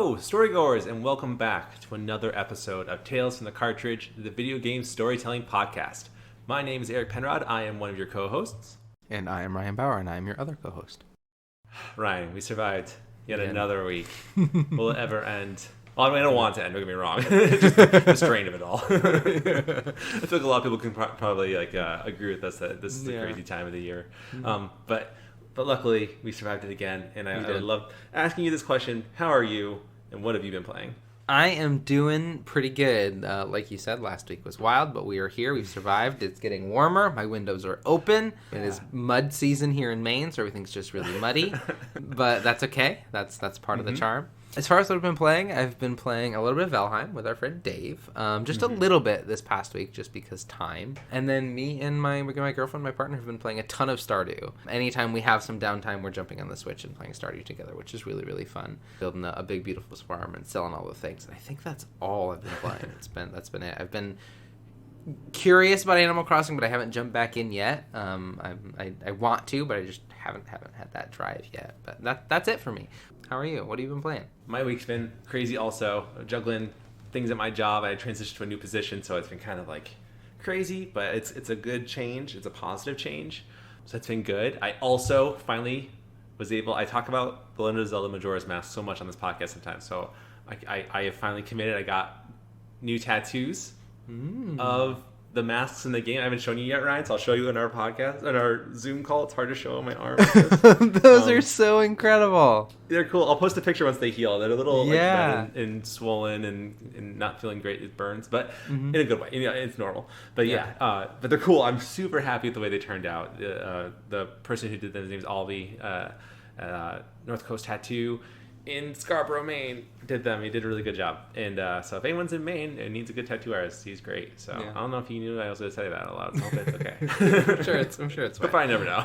Hello, storygoers, and welcome back to another episode of Tales from the Cartridge, the video game storytelling podcast. My name is Eric Penrod. I am one of your co-hosts. And I am Ryan Bauer, and I am your other co-host. Ryan, we survived yet another week. Will it ever end? Well, I mean, I don't want it to end, don't get me wrong. Just the strain of it all. I feel like a lot of people can probably agree with us that this is the crazy time of the year. But luckily, we survived it again, and I would love asking you this question. How are you, and what have you been playing? I am doing pretty good. Like you said, last week was wild, but we are here. We've survived. It's getting warmer. My windows are open. It is mud season here in Maine, so everything's just really muddy. But that's okay. That's part of the charm. As far as what I've been playing a little bit of Valheim with our friend Dave. Just a little bit this past week, just because time. And then me and my girlfriend, my partner, have been playing a ton of Stardew. Anytime we have some downtime, we're jumping on the Switch and playing Stardew together, which is really, really fun. Building a big, beautiful farm and selling all the things. And I think that's all I've been playing. That's been it. I've been curious about Animal Crossing, but I haven't jumped back in yet. I want to, but I just haven't had that drive yet. But that's it for me. How are you? What have you been playing? My week's been crazy also. Juggling things at my job. I transitioned to a new position, so it's been kind of like crazy, but it's a good change. It's a positive change. So it's been good. I also finally was able... I talk about The Legend of Zelda Majora's Mask so much on this podcast sometimes, so I have finally committed. I got new tattoos of the masks in the game. I haven't shown you yet, Ryan, so I'll show you in our podcast, in our Zoom call. It's hard to show on my arm. Those are so incredible. They're cool. I'll post a picture once they heal. They're a little red and swollen and not feeling great. It burns, but in a good way. It's normal. But but they're cool. I'm super happy with the way they turned out. The person who did them, his name's Alvi, North Coast Tattoo in Scarborough, Maine, did them. He did a really good job. And so if anyone's in Maine and needs a good tattoo artist, he's great. So I don't know if you knew I was going to say that out loud. So it's okay. I'm sure it's fine. But probably never know.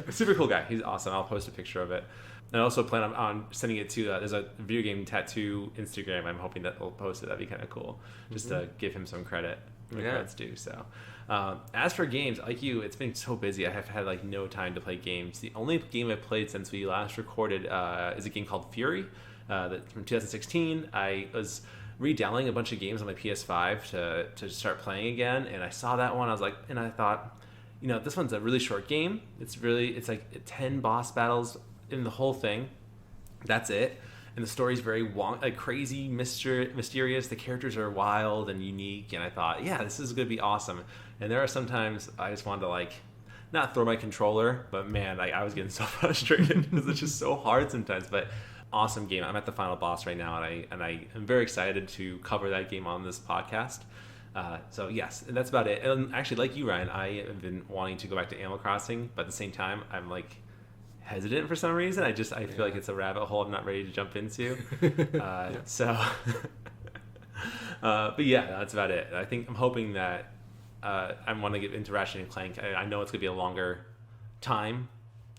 Super cool guy. He's awesome. I'll post a picture of it. And I also plan on sending it to, there's a video game tattoo Instagram. I'm hoping that they'll post it. That'd be kind of cool. Just to give him some credit. Credit's due. So as for games, like you, it's been so busy. I have had no time to play games. The only game I've played since we last recorded is a game called Fury from 2016. I was re-downloading a bunch of games on my PS5 to start playing again, and I saw that one. I thought, this one's a really short game. It's like 10 boss battles in the whole thing. That's it. And the story's very crazy, mysterious. The characters are wild and unique. And I thought, this is going to be awesome. And there are sometimes I just wanted to not throw my controller, but man, I was getting so frustrated because it's just so hard sometimes. But awesome game. I'm at the final boss right now, and I am very excited to cover that game on this podcast. So yes, and that's about it. And actually, like you, Ryan, I have been wanting to go back to Animal Crossing, but at the same time, I'm hesitant for some reason. I feel like it's a rabbit hole I'm not ready to jump into. But that's about it. I'm hoping that I want to get into Ratchet and Clank. I know it's going to be a longer time,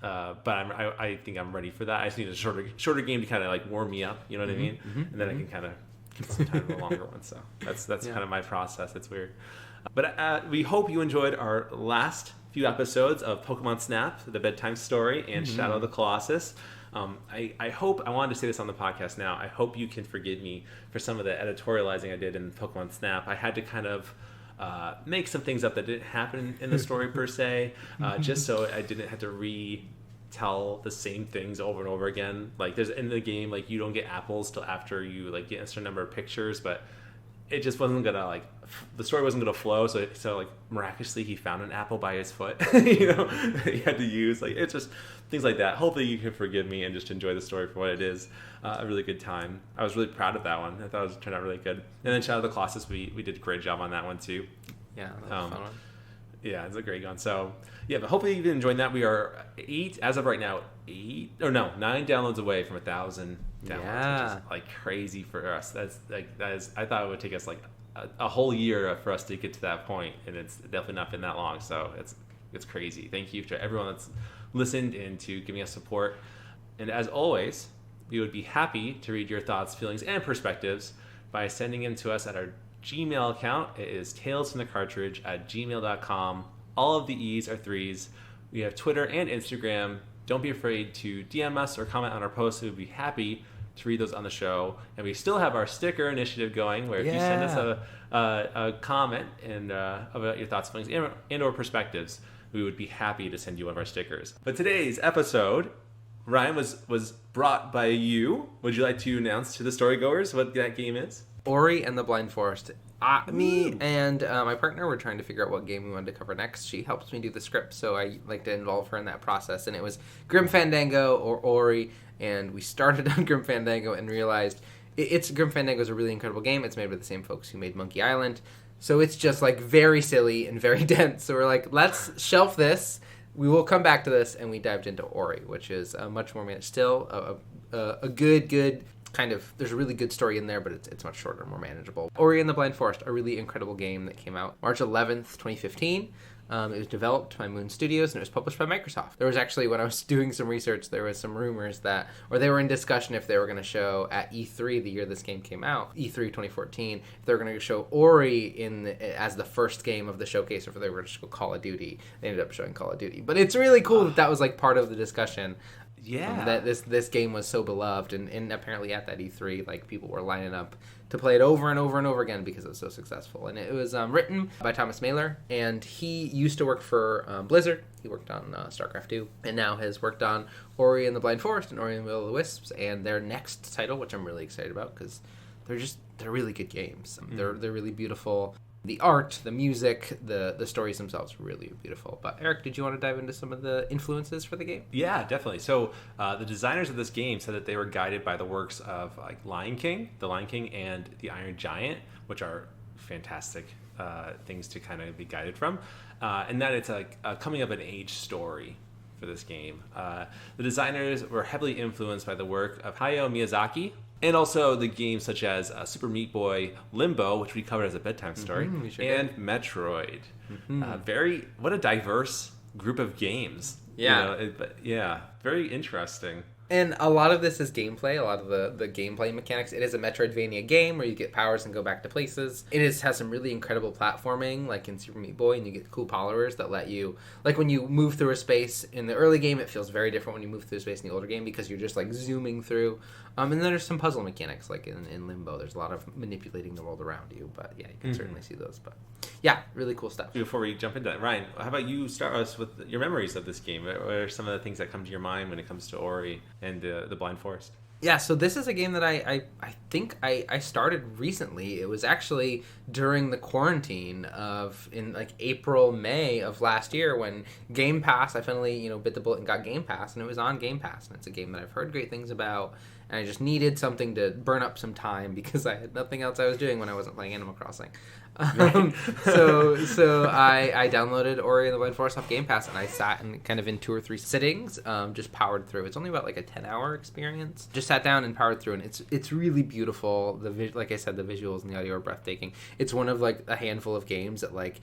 but I think I'm ready for that. I just need a shorter game to kind of warm me up. You know what I mean? And then I can kind of get some time for a longer one. So that's kind of my process. It's weird. But we hope you enjoyed our last few episodes of Pokemon Snap, the bedtime story, and Shadow of the Colossus. I wanted to say this on the podcast now, I hope you can forgive me for some of the editorializing I did in Pokemon Snap. I had to kind of make some things up that didn't happen in the story per se, just so I didn't have to retell the same things over and over again. There's in the game, you don't get apples till after you get a certain number of pictures, but it just wasn't gonna the story wasn't gonna flow. So miraculously he found an apple by his foot. He had to use it's just things like that. Hopefully you can forgive me and just enjoy the story for what it is. A really good time. I was really proud of that one. I thought it turned out really good. And then Shadow of the Colossus, we did a great job on that one too. Yeah, that was a fun one. Yeah, it's a great one. So but hopefully you've been enjoying that. We are 9 downloads away from 1,000 downloads, which is crazy for us. That is I thought it would take us a whole year for us to get to that point, and it's definitely not been that long. So it's crazy. Thank you to everyone that's listened and to giving us support. And as always, we would be happy to read your thoughts, feelings, and perspectives by sending them to us at our Gmail account. It is talesfromthecartridge@gmail.com. All of the E's are 3's. We have Twitter and Instagram. Don't be afraid to DM us or comment on our posts. We would be happy to read those on the show. And we still have our sticker initiative going, where if you send us a comment and about your thoughts, feelings, and or perspectives, we would be happy to send you one of our stickers. But today's episode, Ryan, was brought by you. Would you like to announce to the storygoers what that game is? Ori and the Blind Forest. Me and my partner were trying to figure out what game we wanted to cover next. She helps me do the script, so I like to involve her in that process. And it was Grim Fandango or Ori, and we started on Grim Fandango and realized Grim Fandango is a really incredible game. It's made by the same folks who made Monkey Island. So it's just like very silly and very dense. So we're like, let's shelf this. We will come back to this, and we dived into Ori, which is much more managed. Still a good kind of. There's a really good story in there, but it's much shorter, more manageable. Ori and the Blind Forest, a really incredible game that came out March 11th, 2015. It was developed by Moon Studios, and it was published by Microsoft. There was actually, when I was doing some research, there was some rumors or they were in discussion if they were going to show at E3, the year this game came out, E3 2014, if they were going to show Ori as the first game of the showcase, or if they were going to show Call of Duty. They ended up showing Call of Duty. But it's really cool that was like part of the discussion. Yeah. That this game was so beloved, and apparently at that E3, like, people were lining up to play it over and over and over again because it was so successful. And it was written by Thomas Mailer, and he used to work for Blizzard. He worked on StarCraft 2, and now has worked on Ori and the Blind Forest and Ori and the Will of the Wisps, and their next title, which I'm really excited about because they're really good games. They're really beautiful. The art, the music, the stories themselves are really beautiful. But Eric, did you want to dive into some of the influences for the game? Yeah, definitely. So the designers of this game said that they were guided by the works of like The Lion King and The Iron Giant, which are fantastic things to kind of be guided from. And that it's a coming of an age story for this game. The designers were heavily influenced by the work of Hayao Miyazaki, and also the games such as Super Meat Boy, Limbo, which we covered as a bedtime story, and Metroid. What a diverse group of games. Yeah. Very interesting. And a lot of this is gameplay, a lot of the gameplay mechanics. It is a Metroidvania game where you get powers and go back to places. It has some really incredible platforming, like in Super Meat Boy, and you get cool followers that let you, like when you move through a space in the early game, it feels very different when you move through a space in the older game because you're just like zooming through. And then there's some puzzle mechanics, like in Limbo. There's a lot of manipulating the world around you, but yeah, you can certainly see those. But yeah, really cool stuff. Before we jump into that, Ryan, how about you start us with your memories of this game? What are some of the things that come to your mind when it comes to Ori and the Blind Forest? Yeah, so this is a game that I think I started recently. It was actually during the quarantine in like April, May of last year when Game Pass, I finally, bit the bullet and got Game Pass, and it was on Game Pass, and it's a game that I've heard great things about, and I just needed something to burn up some time because I had nothing else I was doing when I wasn't playing Animal Crossing. So I downloaded Ori and the Blind Forest off Game Pass, and I sat in 2 or 3 sittings, just powered through. It's only about like a 10-hour experience. Just sat down and powered through, and it's really beautiful. Like I said, the visuals and the audio are breathtaking. It's one of like a handful of games that like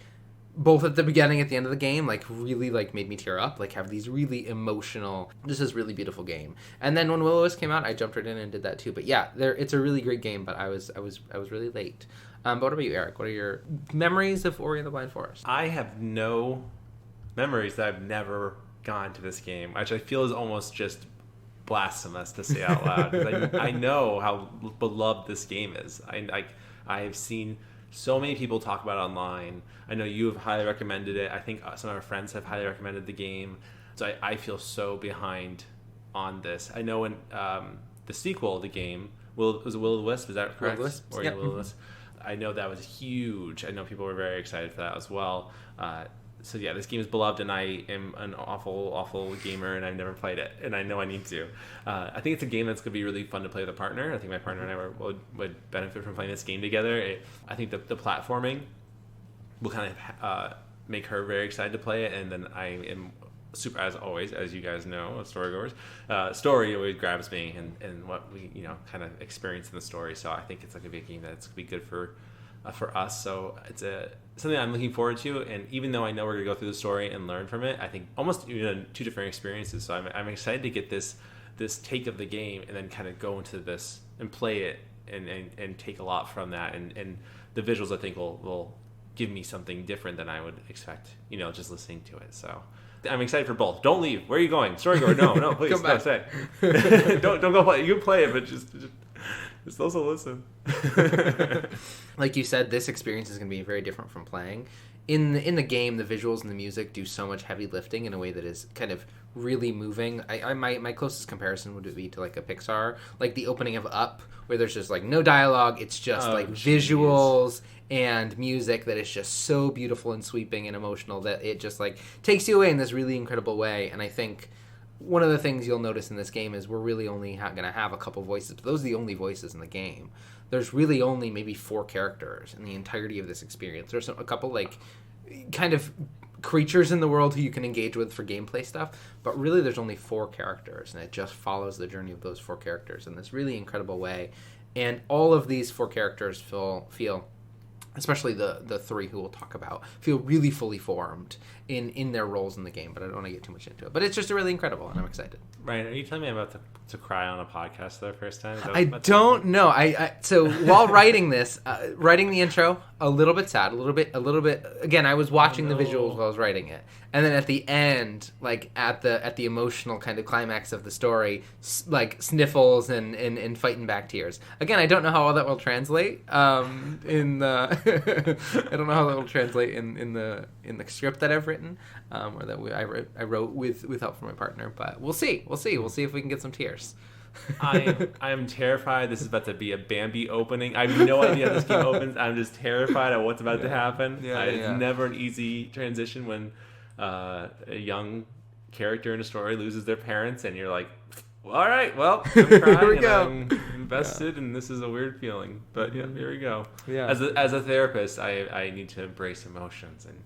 both at the beginning, at the end of the game, like really like made me tear up. Like have these really emotional. This is a really beautiful game. And then when Will-O-Wisp came out, I jumped right in and did that too. But yeah, it's a really great game. But I was really late. But what about you, Eric? What are your memories of Ori and the Blind Forest? I have no memories that I've never gone to this game, which I feel is almost just blasphemous to say out loud. 'Cause I know how beloved this game is. I have seen so many people talk about it online. I know you have highly recommended it. I think some of our friends have highly recommended the game. So I feel so behind on this. I know in the sequel of the game, was it Will of the Wisp? Is that correct? Will of the Wisp. Or Yep. Will of the Wisp. I know that was huge. I know people were very excited for that as well. So yeah, this game is beloved, and I am an awful gamer, and I've never played it, and I know I need to. I think it's a game that's going to be really fun to play with a partner. I think my partner and I would benefit from playing this game together. I think the platforming will kind of make her very excited to play it, and then I am super, as always, as you guys know, storygoers, story always grabs me and what we kind of experience in the story. So I think it's like a big game that's going to be good for us. So it's something I'm looking forward to, and even though I know we're going to go through the story and learn from it, I think almost 2 different experiences. So I'm excited to get this take of the game and then kind of go into this and play it and take a lot from that, and the visuals I think will give me something different than I would expect, just listening to it. So I'm excited for both. Don't leave. Where are you going? Storygoer, no, please, Come back. Stay. don't go play. You can play it, but just also listen. Like you said, this experience is going to be very different from playing. In the game, the visuals and the music do so much heavy lifting in a way that is kind of really moving. My closest comparison would be to like a Pixar, like the opening of Up, where there's just like no dialogue. It's just visuals and music that is just so beautiful and sweeping and emotional that it just like takes you away in this really incredible way. And I think one of the things you'll notice in this game is we're really only going to have a couple voices, but those are the only voices in the game. There's really only maybe 4 characters in the entirety of this experience. There's a couple like kind of creatures in the world who you can engage with for gameplay stuff, but really there's only 4 characters, and it just follows the journey of those 4 characters in this really incredible way. And all of these 4 characters feel especially the 3 who we'll talk about, feel really fully formed in their roles in the game, but I don't want to get too much into it. But it's just really incredible, and I'm excited. Ryan, are you telling me I'm about to cry on a podcast for the first time? I don't know. So while writing this, writing the intro, a little bit sad, a little bit. Again, I was watching the visuals while I was writing it, and then at the end, like at the emotional kind of climax of the story, like sniffles and fighting back tears. Again, I don't know how all that will translate. I don't know how that will translate in the script that I've written, or that I wrote with help from my partner. But we'll see. We'll see if we can get some tears. I am terrified. This is about to be a Bambi opening. I have no idea how this game opens. I'm just terrified of what's about to happen. It's never an easy transition when a young character in a story loses their parents, and you're like, well, all right, well, I'm crying. Here we go. I'm invested, and this is a weird feeling. But yeah, here we go. Yeah. As a therapist, I need to embrace emotions and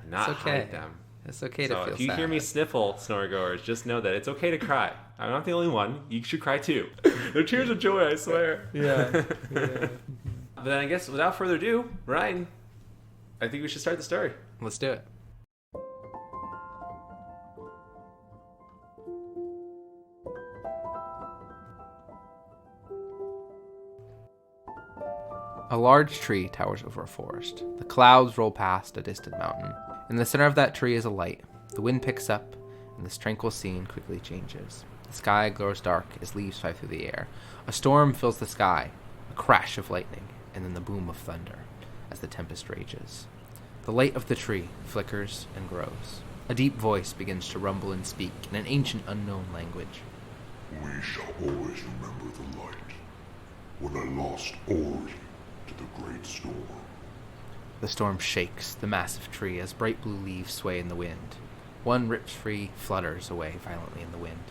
not hide them. It's okay to feel sad. If you hear me sniffle, Snoregoers, just know that it's okay to cry. I'm not the only one. You should cry too. They're tears of joy, I swear. Yeah. But then I guess without further ado, Ryan, I think we should start the story. Let's do it. A large tree towers over a forest. The clouds roll past a distant mountain. In the center of that tree is a light. The wind picks up, and this tranquil scene quickly changes. The sky grows dark as leaves fly through the air. A storm fills the sky, a crash of lightning, and then the boom of thunder as the tempest rages. The light of the tree flickers and grows. A deep voice begins to rumble and speak in an ancient unknown language. We shall always remember the light when I lost Ori to the great storm. The storm shakes the massive tree as bright blue leaves sway in the wind. One rips free, flutters away violently in the wind.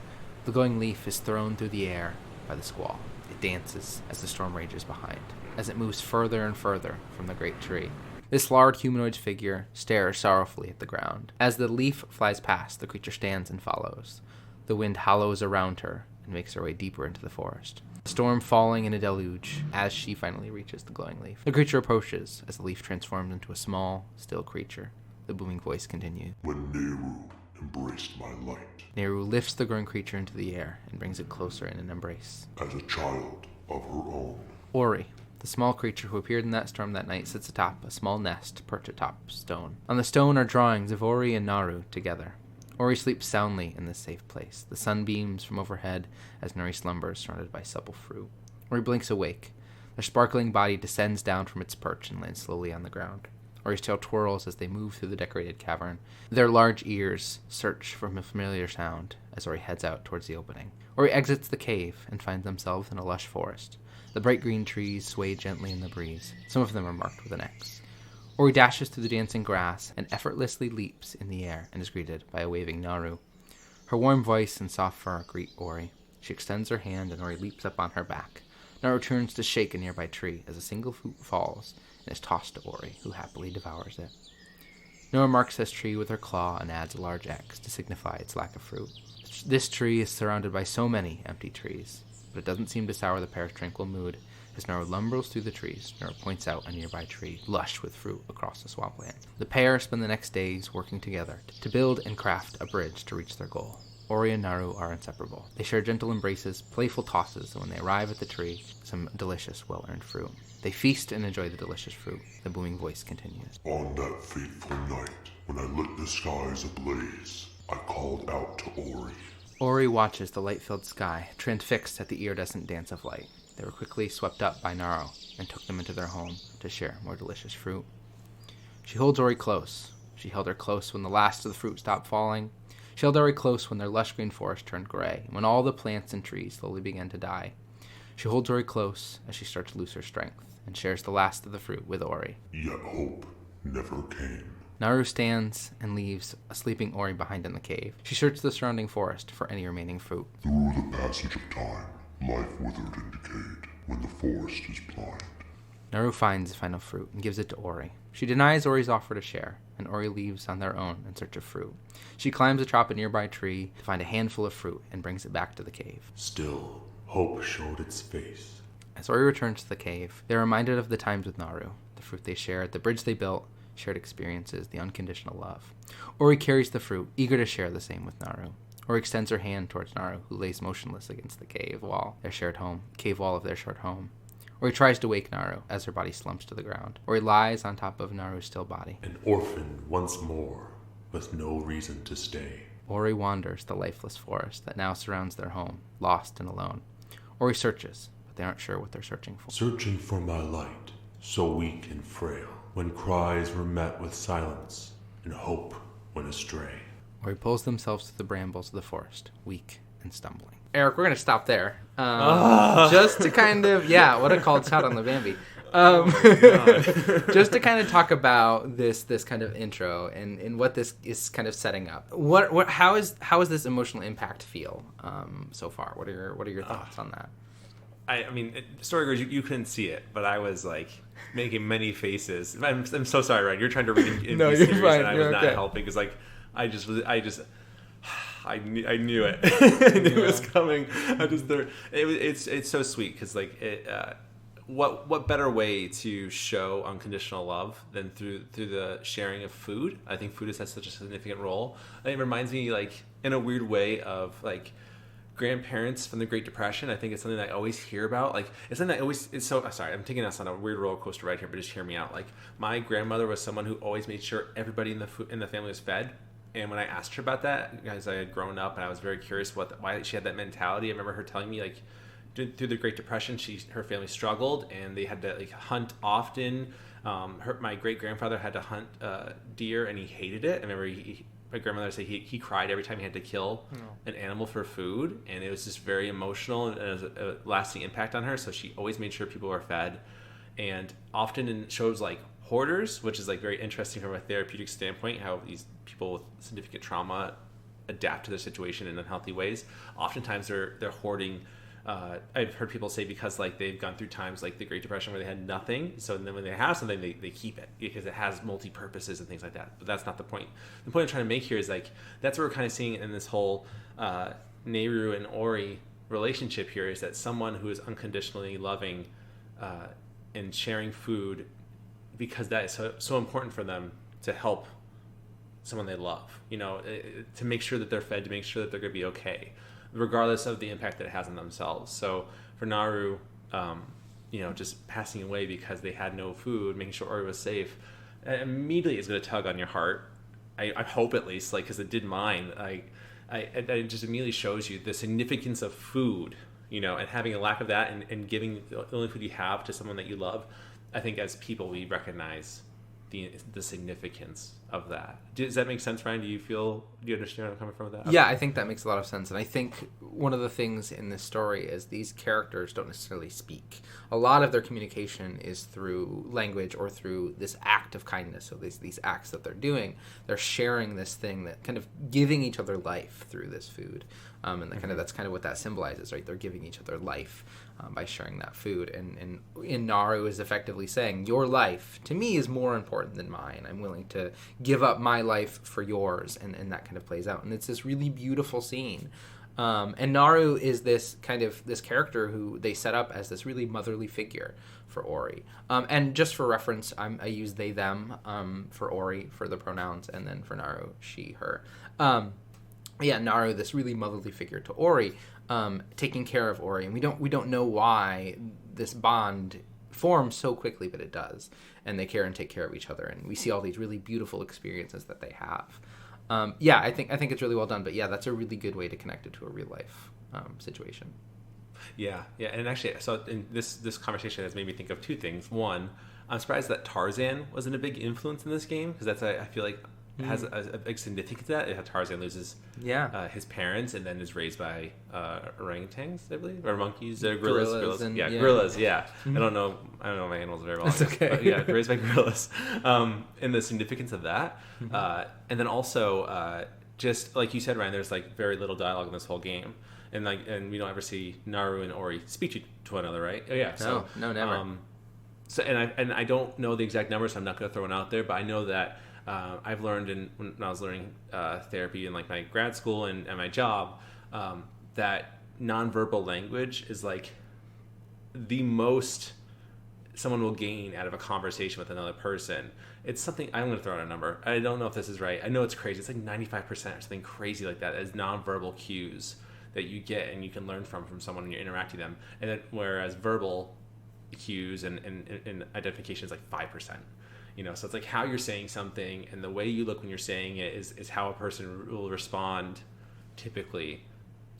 The glowing leaf is thrown through the air by the squall. It dances as the storm rages behind, as it moves further and further from the great tree. This large humanoid figure stares sorrowfully at the ground. As the leaf flies past, the creature stands and follows. The wind hollows around her and makes her way deeper into the forest. The storm falling in a deluge as she finally reaches the glowing leaf. The creature approaches as the leaf transforms into a small, still creature. The booming voice continues. When Nehru embraced my light. Nehru lifts the growing creature into the air and brings it closer in an embrace. As a child of her own. Ori, the small creature who appeared in that storm that night, sits atop a small nest perched atop a stone. On the stone are drawings of Ori and Naru together. Ori sleeps soundly in this safe place. The sun beams from overhead as Nuri slumbers, surrounded by supple fruit. Ori blinks awake. Their sparkling body descends down from its perch and lands slowly on the ground. Ori's tail twirls as they move through the decorated cavern. Their large ears search for a familiar sound as Ori heads out towards the opening. Ori exits the cave and finds themselves in a lush forest. The bright green trees sway gently in the breeze. Some of them are marked with an X. Ori dashes through the dancing grass and effortlessly leaps in the air and is greeted by a waving Naru. Her warm voice and soft fur greet Ori. She extends her hand and Ori leaps up on her back. Naru turns to shake a nearby tree as a single fruit falls and is tossed to Ori, who happily devours it. Naru marks this tree with her claw and adds a large X to signify its lack of fruit. This tree is surrounded by so many empty trees, but it doesn't seem to sour the pair's tranquil mood. As Naru lumbers through the trees, Naru points out a nearby tree, lush with fruit across the swampland. The pair spend the next days working together to build and craft a bridge to reach their goal. Ori and Naru are inseparable. They share gentle embraces, playful tosses, and when they arrive at the tree, some delicious, well-earned fruit. They feast and enjoy the delicious fruit. The booming voice continues. On that fateful night, when I lit the skies ablaze, I called out to Ori. Ori watches the light-filled sky, transfixed at the iridescent dance of light. They were quickly swept up by Naru and took them into their home to share more delicious fruit. She holds Ori close. She held her close when the last of the fruit stopped falling. She held Ori close when their lush green forest turned gray, and when all the plants and trees slowly began to die. She holds Ori close as she starts to lose her strength, and shares the last of the fruit with Ori. Yet hope never came. Naru stands and leaves a sleeping Ori behind in the cave. She searches the surrounding forest for any remaining fruit. Through the passage of time, life withered and decayed when the forest is blind. Naru finds the final fruit and gives it to Ori. She denies Ori's offer to share, and Ori leaves on their own in search of fruit. She climbs atop a nearby tree to find a handful of fruit and brings it back to the cave. Still, hope showed its face. As Ori returns to the cave, they are reminded of the times with Naru, the fruit they shared, the bridge they built, shared experiences, the unconditional love. Ori carries the fruit, eager to share the same with Naru. Ori extends her hand towards Naru, who lays motionless against the cave wall of their shared home. Ori tries to wake Naru as her body slumps to the ground. Ori lies on top of Naru's still body. An orphan once more, with no reason to stay. Ori wanders the lifeless forest that now surrounds their home, lost and alone. Ori searches, but they aren't sure what they're searching for. Searching for my light, so weak and frail, when cries were met with silence, and hope went astray. Ori pulls themselves through the brambles of the forest, weak and stumbling. Eric, we're going to stop there. Just to kind of, what a called shot on the Bambi. Just to kind of talk about this kind of intro and what this is kind of setting up. How is this emotional impact feel so far? What are your thoughts on that? I mean, story goes, you couldn't see it, but I was like making many faces. I'm so sorry, Ryan. You're trying to read in No, be you're serious, fine. and I was You're not okay. helping because like I knew it. I knew it was coming. It's so sweet because like what better way to show unconditional love than through the sharing of food? I think food has such a significant role. And it reminds me like in a weird way of like grandparents from the Great Depression. I think it's something that I always hear about. Like it's something that it's so sorry, I'm taking us on a weird roller coaster right here, but just hear me out. Like my grandmother was someone who always made sure everybody in the family was fed. And when I asked her about that, because I had grown up and I was very curious why she had that mentality, I remember her telling me like through the Great Depression, her family struggled and they had to like hunt often. My great grandfather had to hunt deer and he hated it. I remember my grandmother said he cried every time he had to kill an animal for food, and it was just very emotional and it was a lasting impact on her. So she always made sure people were fed, and often in shows like Hoarders, which is like very interesting from a therapeutic standpoint, how these people with significant trauma adapt to their situation in unhealthy ways. Oftentimes they're hoarding. I've heard people say because like they've gone through times like the Great Depression where they had nothing, so then when they have something they keep it because it has multi-purposes and things like that. But that's not the point. The point I'm trying to make here is like that's what we're kind of seeing in this whole Nehru and Ori relationship here, is that someone who is unconditionally loving and sharing food because that is so important for them to help someone they love, to make sure that they're fed, to make sure that they're going to be okay, regardless of the impact that it has on themselves. So for Naru, just passing away because they had no food, making sure Ori was safe, immediately is going to tug on your heart. I hope at least, like, because it did mine. It just immediately shows you the significance of food, and having a lack of that and giving the only food you have to someone that you love. I think as people, we recognize the significance of that. Does that make sense, Ryan? Do you understand where I'm coming from with that? Yeah, I think that makes a lot of sense. And I think one of the things in this story is these characters don't necessarily speak. A lot of their communication is through language or through this act of kindness. So these acts that they're doing, they're sharing this thing, that kind of giving each other life through this food. And that's kind of what that symbolizes, right? They're giving each other life by sharing that food. And Naru is effectively saying, your life, to me, is more important than mine. I'm willing to give up my life for yours. And that kind of plays out. And it's this really beautiful scene. And Naru is this character who they set up as this really motherly figure for Ori. And just for reference, I use they, them for Ori, for the pronouns, and then for Naru, she, her. Naru, this really motherly figure to Ori, taking care of Ori, and we don't know why this bond forms so quickly, but it does, and they care and take care of each other, and we see all these really beautiful experiences that they have. Yeah, I think it's really well done. But yeah, that's a really good way to connect it to a real life situation. Yeah, and actually, so in this conversation has made me think of two things. One, I'm surprised that Tarzan wasn't a big influence in this game, because I feel like has a big significance to that. Tarzan loses his parents and then is raised by orangutans, I believe, or monkeys, gorillas. Gorillas. Yeah, I don't know my animals very well. That's okay. But raised by gorillas, and the significance of that, and then also just like you said, Ryan, there's like very little dialogue in this whole game. And we don't ever see Naru and Ori speak to one another, right? Oh yeah. No, never. So I don't know the exact numbers, so I'm not going to throw one out there. But I know that I've learned when I was learning therapy in like my grad school and my job, that nonverbal language is like the most someone will gain out of a conversation with another person. It's something, I'm going to throw out a number. I don't know if this is right. I know it's crazy. It's like 95% or something crazy like that as nonverbal cues that you get and you can learn from someone when you're interacting with them. And then, whereas verbal cues and identification is like 5%. So it's like how you're saying something and the way you look when you're saying it is how a person will respond typically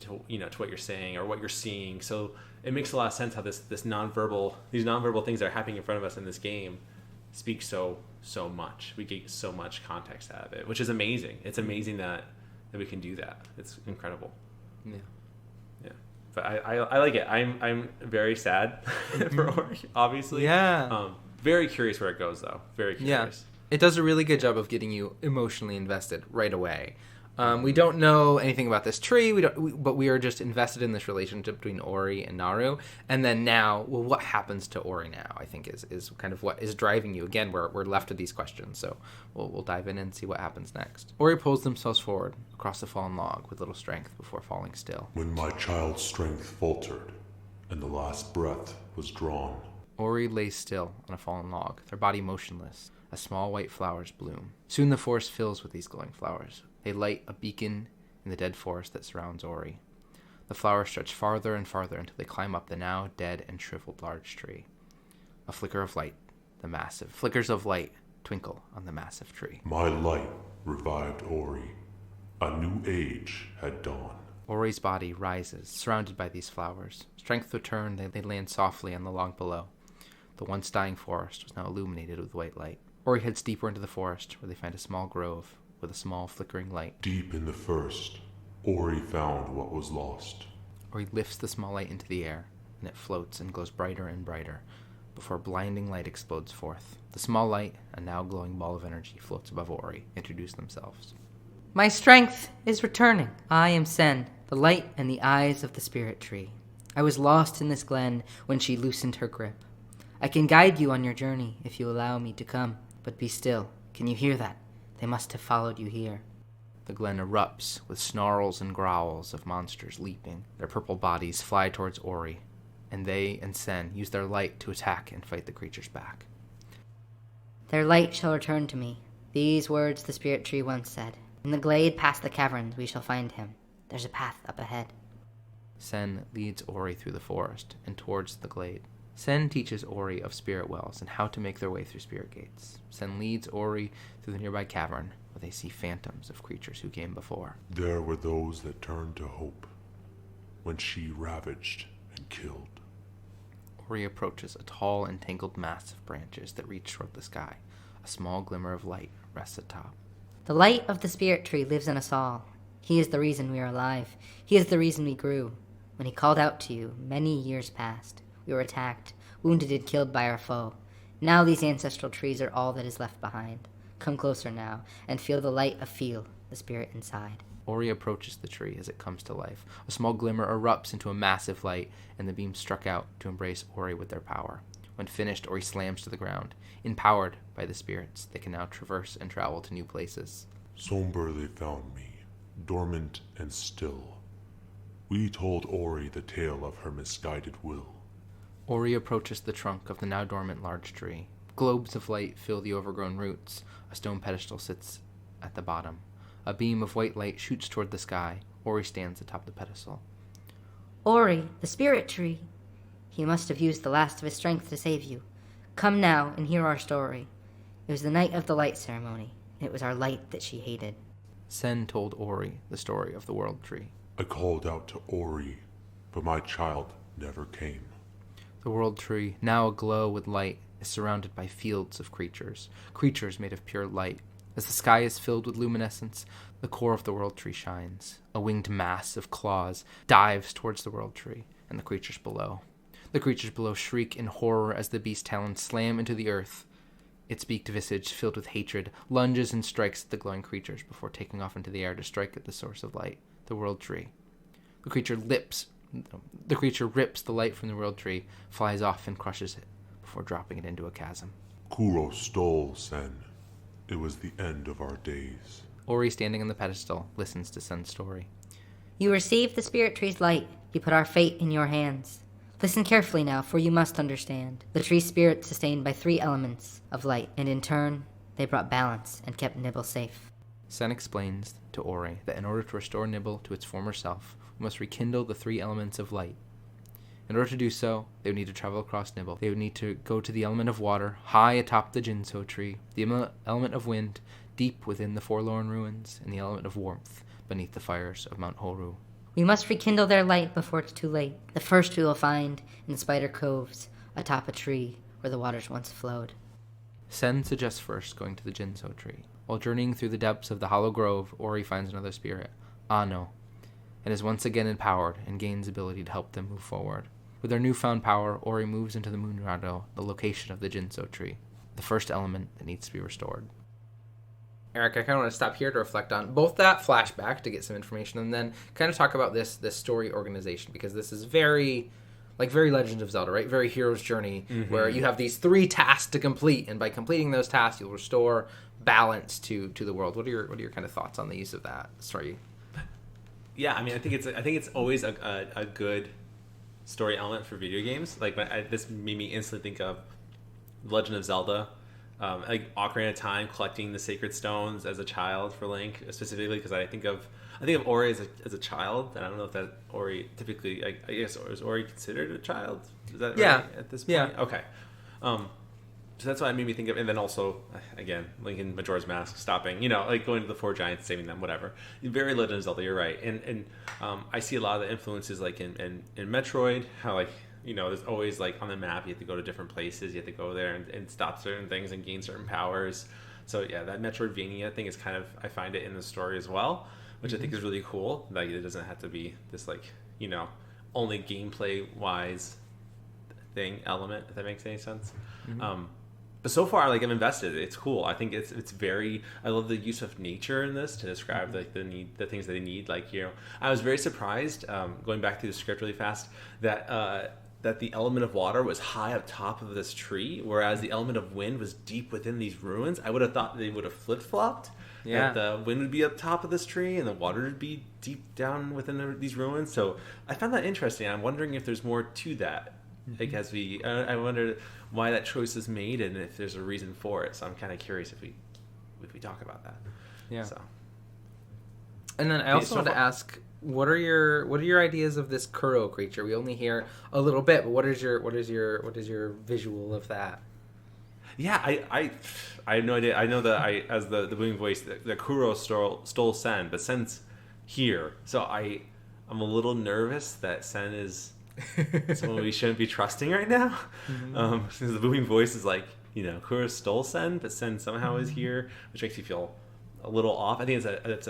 to what you're saying or what you're seeing. So it makes a lot of sense how these nonverbal things that are happening in front of us in this game speak so much. We get so much context out of it, which is amazing. It's amazing that we can do that. It's incredible. Yeah. But I like it. I'm very sad for Ori, obviously. Yeah. Very curious where it goes, though. Very curious. Yeah. It does a really good job of getting you emotionally invested right away. We don't know anything about this tree, but we are just invested in this relationship between Ori and Naru. And then now, what happens to Ori now, I think, is kind of what is driving you. Again, we're left with these questions, so we'll dive in and see what happens next. Ori pulls themselves forward across the fallen log with little strength before falling still. When my child's strength faltered, and the last breath was drawn, Ori lay still on a fallen log, their body motionless, as small white flowers bloom. Soon the forest fills with these glowing flowers. They light a beacon in the dead forest that surrounds Ori. The flowers stretch farther and farther until they climb up the now dead and shriveled large tree. A flicker of light, flickers of light twinkle on the massive tree. My light revived Ori. A new age had dawned. Ori's body rises, surrounded by these flowers. Strength returned, they land softly on the log below. The once dying forest was now illuminated with white light. Ori heads deeper into the forest, where they find a small grove with a small flickering light. Deep in the forest, Ori found what was lost. Ori lifts the small light into the air, and it floats and glows brighter and brighter, before blinding light explodes forth. The small light, a now glowing ball of energy, floats above Ori. Introduce themselves. My strength is returning. I am Sen, the light and the eyes of the spirit tree. I was lost in this glen when she loosened her grip. I can guide you on your journey if you allow me to come, but be still. Can you hear that? They must have followed you here. The glen erupts with snarls and growls of monsters leaping. Their purple bodies fly towards Ori, and they and Sen use their light to attack and fight the creatures back. Their light shall return to me. These words the spirit tree once said. In the glade past the caverns we shall find him. There's a path up ahead. Sen leads Ori through the forest and towards the glade. Sen teaches Ori of spirit wells and how to make their way through spirit gates. Sen leads Ori through the nearby cavern, where they see phantoms of creatures who came before. There were those that turned to hope, when she ravaged and killed. Ori approaches a tall and tangled mass of branches that reach toward the sky. A small glimmer of light rests atop. The light of the spirit tree lives in us all. He is the reason we are alive. He is the reason we grew. When he called out to you, many years passed. We were attacked, wounded and killed by our foe. Now these ancestral trees are all that is left behind. Come closer now, and feel the light feel the spirit inside. Ori approaches the tree as it comes to life. A small glimmer erupts into a massive light, and the beams struck out to embrace Ori with their power. When finished, Ori slams to the ground. Empowered by the spirits, they can now traverse and travel to new places. Somber they found me, dormant and still. We told Ori the tale of her misguided will. Ori approaches the trunk of the now dormant large tree. Globes of light fill the overgrown roots. A stone pedestal sits at the bottom. A beam of white light shoots toward the sky. Ori stands atop the pedestal. Ori, the spirit tree. He must have used the last of his strength to save you. Come now and hear our story. It was the night of the light ceremony. It was our light that she hated. Sen told Ori the story of the World Tree. I called out to Ori, but my child never came. The World Tree, now aglow with light, is surrounded by fields of creatures made of pure light. As the sky is filled with luminescence, the core of the World Tree shines. A winged mass of claws dives towards the World Tree and the creatures below. The creatures below shriek in horror as the beast talons slam into the earth. Its beaked visage, filled with hatred, lunges and strikes at the glowing creatures before taking off into the air to strike at the source of light, the World Tree. The creature rips the light from the World Tree, flies off and crushes it, before dropping it into a chasm. Kuro stole Sen. It was the end of our days. Ori, standing on the pedestal, listens to Sen's story. You received the spirit tree's light. You put our fate in your hands. Listen carefully now, for you must understand. The tree's spirit sustained by 3 elements of light, and in turn, they brought balance and kept Nibble safe. Sen explains to Ori that in order to restore Nibble to its former self, we must rekindle the 3 elements of light. In order to do so, they would need to travel across Nibble. They would need to go to the element of water, high atop the Jinso tree, the element of wind, deep within the forlorn ruins, and the element of warmth, beneath the fires of Mount Horu. We must rekindle their light before it's too late. The first we will find in the spider coves, atop a tree where the waters once flowed. Sen suggests first going to the Jinso tree. While journeying through the depths of the hollow grove, Ori finds another spirit, Ano, and is once again empowered and gains ability to help them move forward. With their newfound power, Ori moves into the Moonrado, the location of the Jinso tree, the first element that needs to be restored. Eric, I kind of want to stop here to reflect on both that flashback to get some information, and then kind of talk about this story organization, because this is very Legend of Zelda, right? Very hero's journey, where you have these 3 tasks to complete, and by completing those tasks, you'll restore balance to the world. What are your kind of thoughts on the use of that story? Yeah, I mean, I think it's always a good story element for video games. Like this made me instantly think of Legend of Zelda, like Ocarina of Time, collecting the sacred stones as a child for Link, specifically because I think of Ori as a child, and I don't know if that Ori typically, I guess, is Ori considered a child? Is that right at this point? Yeah. Okay. So that's why it made me think of, and then also, again, Link in Majora's Mask, stopping, like going to the 4 giants, saving them, whatever. Very Legend of Zelda, you're right. And I see a lot of the influences, like in Metroid, how, like, there's always, like, on the map, you have to go to different places, you have to go there and stop certain things and gain certain powers. So, yeah, that Metroidvania thing is kind of, I find it in the story as well, which I think is really cool. Like, it doesn't have to be this, like, only gameplay-wise element, if that makes any sense. But so far, like, I'm invested. It's cool. I think it's very. I love the use of nature in this to describe like the things that they need. Like, I was very surprised, going back through the script really fast, that the element of water was high up top of this tree, whereas the element of wind was deep within these ruins. I would have thought they would have flip flopped. Yeah. That the wind would be up top of this tree and the water would be deep down within these ruins. So I found that interesting. I'm wondering if there's more to that. Like, as I wonder why that choice is made and if there's a reason for it. So I'm kind of curious if we talk about that. Yeah. So. And then I also wanted to ask, what are your ideas of this Kuro creature? We only hear a little bit, but what is your visual of that? Yeah, I have no idea. I know that as the booming voice, the Kuro stole Sen, but Sen's here, so I'm a little nervous that Sen is someone we shouldn't be trusting right now. Since the booming voice is like, Kuro stole Sen, but Sen somehow is here, which makes you feel a little off. I think it's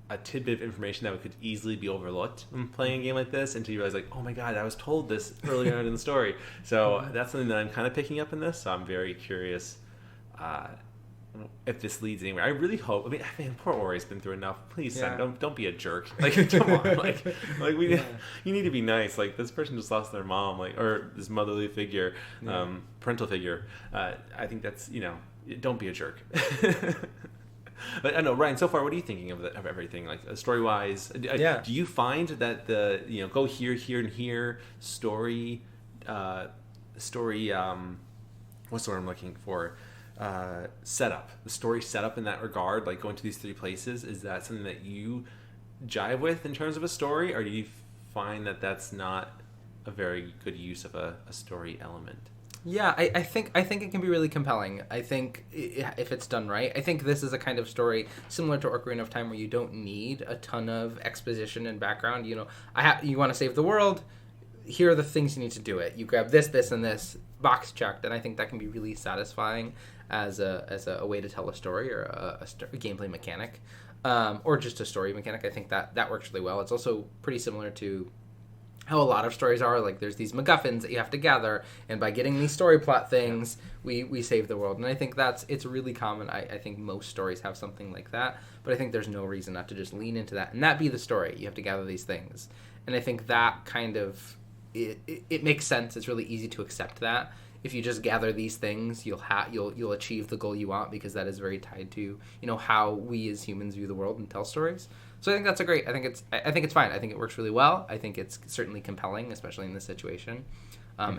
a tidbit of information that could easily be overlooked when playing a game like this until you realize, like, oh my god, I was told this earlier on in the story. So that's something that I'm kind of picking up in this. So I'm very curious if this leads anywhere. I really hope. I mean, poor Ori's been through enough. Please, Sen, don't be a jerk. Like, come on, you need to be nice. Like, this person just lost their mom, or this motherly figure, parental figure. I think that's don't be a jerk. But I know, Ryan, so far, what are you thinking of everything? Like, story-wise, do you find that the go here, and here story, what's the word I'm looking for? Setup, the story setup in that regard, like going to these 3 places, is that something that you jive with in terms of a story, or do you find that that's not a very good use of a story element? Yeah, I think it can be really compelling. I think if it's done right, I think this is a kind of story similar to Ocarina of Time where you don't need a ton of exposition and background. You know, you want to save the world. Here are the things you need to do it. You grab this, this, and this, box checked, and I think that can be really satisfying as a way to tell a story or a gameplay mechanic, or just a story mechanic. I think that works really well. It's also pretty similar to how a lot of stories are. Like, there's these MacGuffins that you have to gather, and by getting these story plot things, we save the world. And I think it's really common. I think most stories have something like that, but I think there's no reason not to just lean into that and that be the story. You have to gather these things, and I think that kind of it makes sense. It's really easy to accept that. If you just gather these things, you'll achieve the goal you want, because that is very tied to how we as humans view the world and tell stories. So I think that's I think it's fine. I think it works really well. I think it's certainly compelling, especially in this situation. And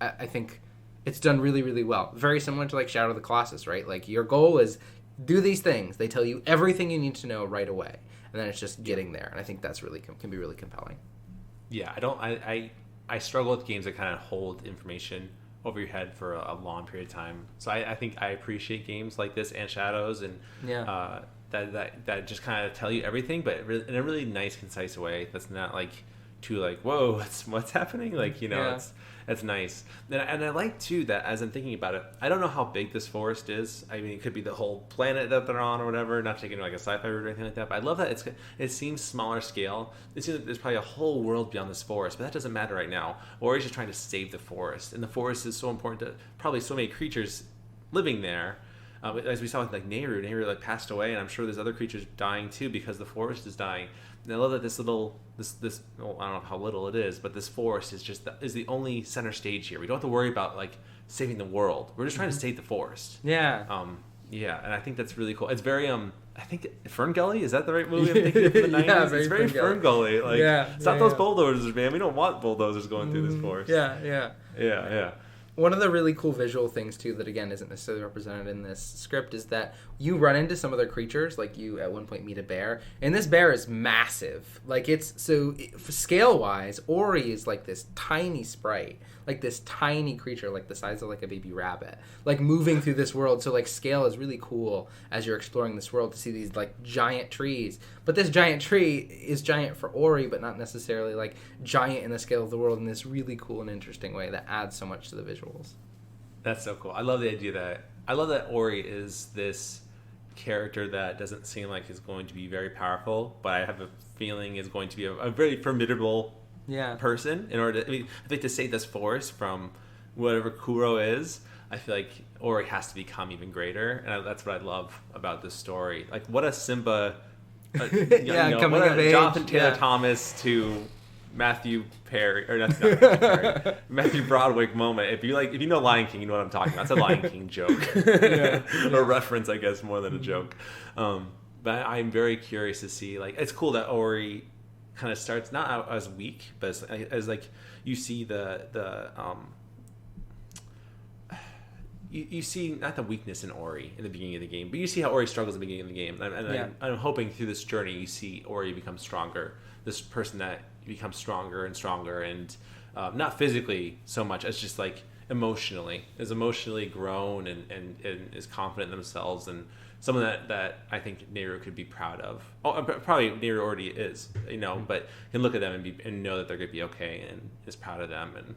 I think it's done really, really well. Very similar to like Shadow of the Colossus, right? Like, your goal is do these things. They tell you everything you need to know right away, and then it's just getting there. And I think that's really can be really compelling. Yeah, I struggle with games that kind of hold information over your head for a long period of time. So I think I appreciate games like this and Shadows, and that just kind of tell you everything, but in a really nice, concise way. That's not like too like, whoa, what's happening? Like, it's nice. And I like too that as I'm thinking about it, I don't know how big this forest is. I mean, it could be the whole planet that they're on or whatever. Not taking like a sci-fi route or anything like that. But I love that it seems smaller scale. It seems like there's probably a whole world beyond this forest, but that doesn't matter right now. Ori's just trying to save the forest, and the forest is so important to probably so many creatures living there. As we saw with like Nehru like passed away, and I'm sure there's other creatures dying too because the forest is dying. And I love that this I don't know how little it is, but this forest is the only center stage here. We don't have to worry about like saving the world. We're just trying to save the forest. Yeah. And I think that's really cool. It's very I think Fern Gully, is that the right movie I'm thinking of from the 90s? Yeah, it's very Fern Gully. Like, stop those bulldozers, man. We don't want bulldozers going through this forest. Yeah. One of the really cool visual things, too, that, again, isn't necessarily represented in this script is that you run into some other creatures. Like, you, at one point, meet a bear. And this bear is massive. Like, scale-wise, Ori is like this tiny sprite. Like, this tiny creature, like the size of, like, a baby rabbit. Like, moving through this world. So, like, scale is really cool as you're exploring this world to see these, like, giant trees. But this giant tree is giant for Ori, but not necessarily, like, giant in the scale of the world in this really cool and interesting way that adds so much to the visuals. That's so cool. I love the idea that Ori is this character that doesn't seem like is going to be very powerful, but I have a feeling is going to be a very formidable person in order to, I think to save this forest from whatever Kuro is. I feel like Ori has to become even greater, and that's what I love about this story. Like, what a Simba, coming of age, Jonathan Taylor Thomas to Matthew Perry, or not Perry, Matthew Broderick moment. If you know Lion King, you know what I'm talking about. It's a Lion King joke, or reference, I guess, more than a joke. But I'm very curious to see. Like, it's cool that Ori kind of starts not out as weak, but as like you see you see not the weakness in Ori in the beginning of the game, but you see how Ori struggles at the beginning of the game. And I'm hoping through this journey you see Ori become stronger. This person that becomes stronger and stronger, and not physically so much as just like emotionally grown and is confident in themselves, and someone that I think Nehru could be proud of. Oh, probably Nehru already is, but can look at them and know that they're going to be okay and is proud of them. And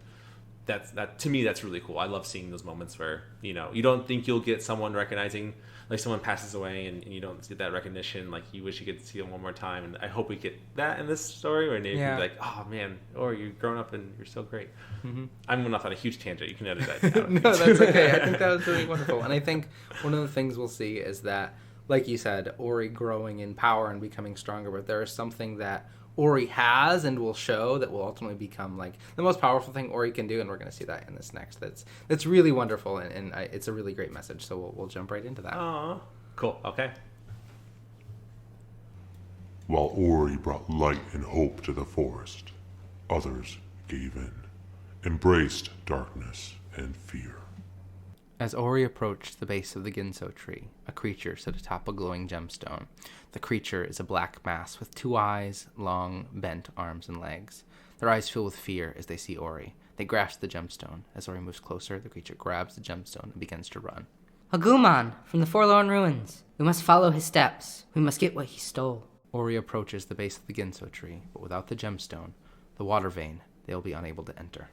that to me, that's really cool. I love seeing those moments where you don't think you'll get someone recognizing, like someone passes away and you don't get that recognition, like you wish you could see them one more time. And I hope we get that in this story where Nate can be like, oh man, or you've grown up and you're so great. I'm going off on a huge tangent. You can edit that out. No, that's okay. I think that was really wonderful. And I think one of the things we'll see is that, like you said, Ori growing in power and becoming stronger, but there is something that Ori has and will show that will ultimately become like the most powerful thing Ori can do, and we're going to see that in this next. That's really wonderful, and it's a really great message. So we'll jump right into that. Oh, cool. Okay. While Ori brought light and hope to the forest, others gave in, embraced darkness and fear. As Ori approached the base of the Ginso tree, a creature stood atop a glowing gemstone. The creature is a black mass with 2 eyes, long, bent arms and legs. Their eyes fill with fear as they see Ori. They grasp the gemstone. As Ori moves closer, the creature grabs the gemstone and begins to run. Agumon, from the Forlorn Ruins. We must follow his steps. We must get what he stole. Ori approaches the base of the Ginso tree, but without the gemstone, the water vein, they will be unable to enter.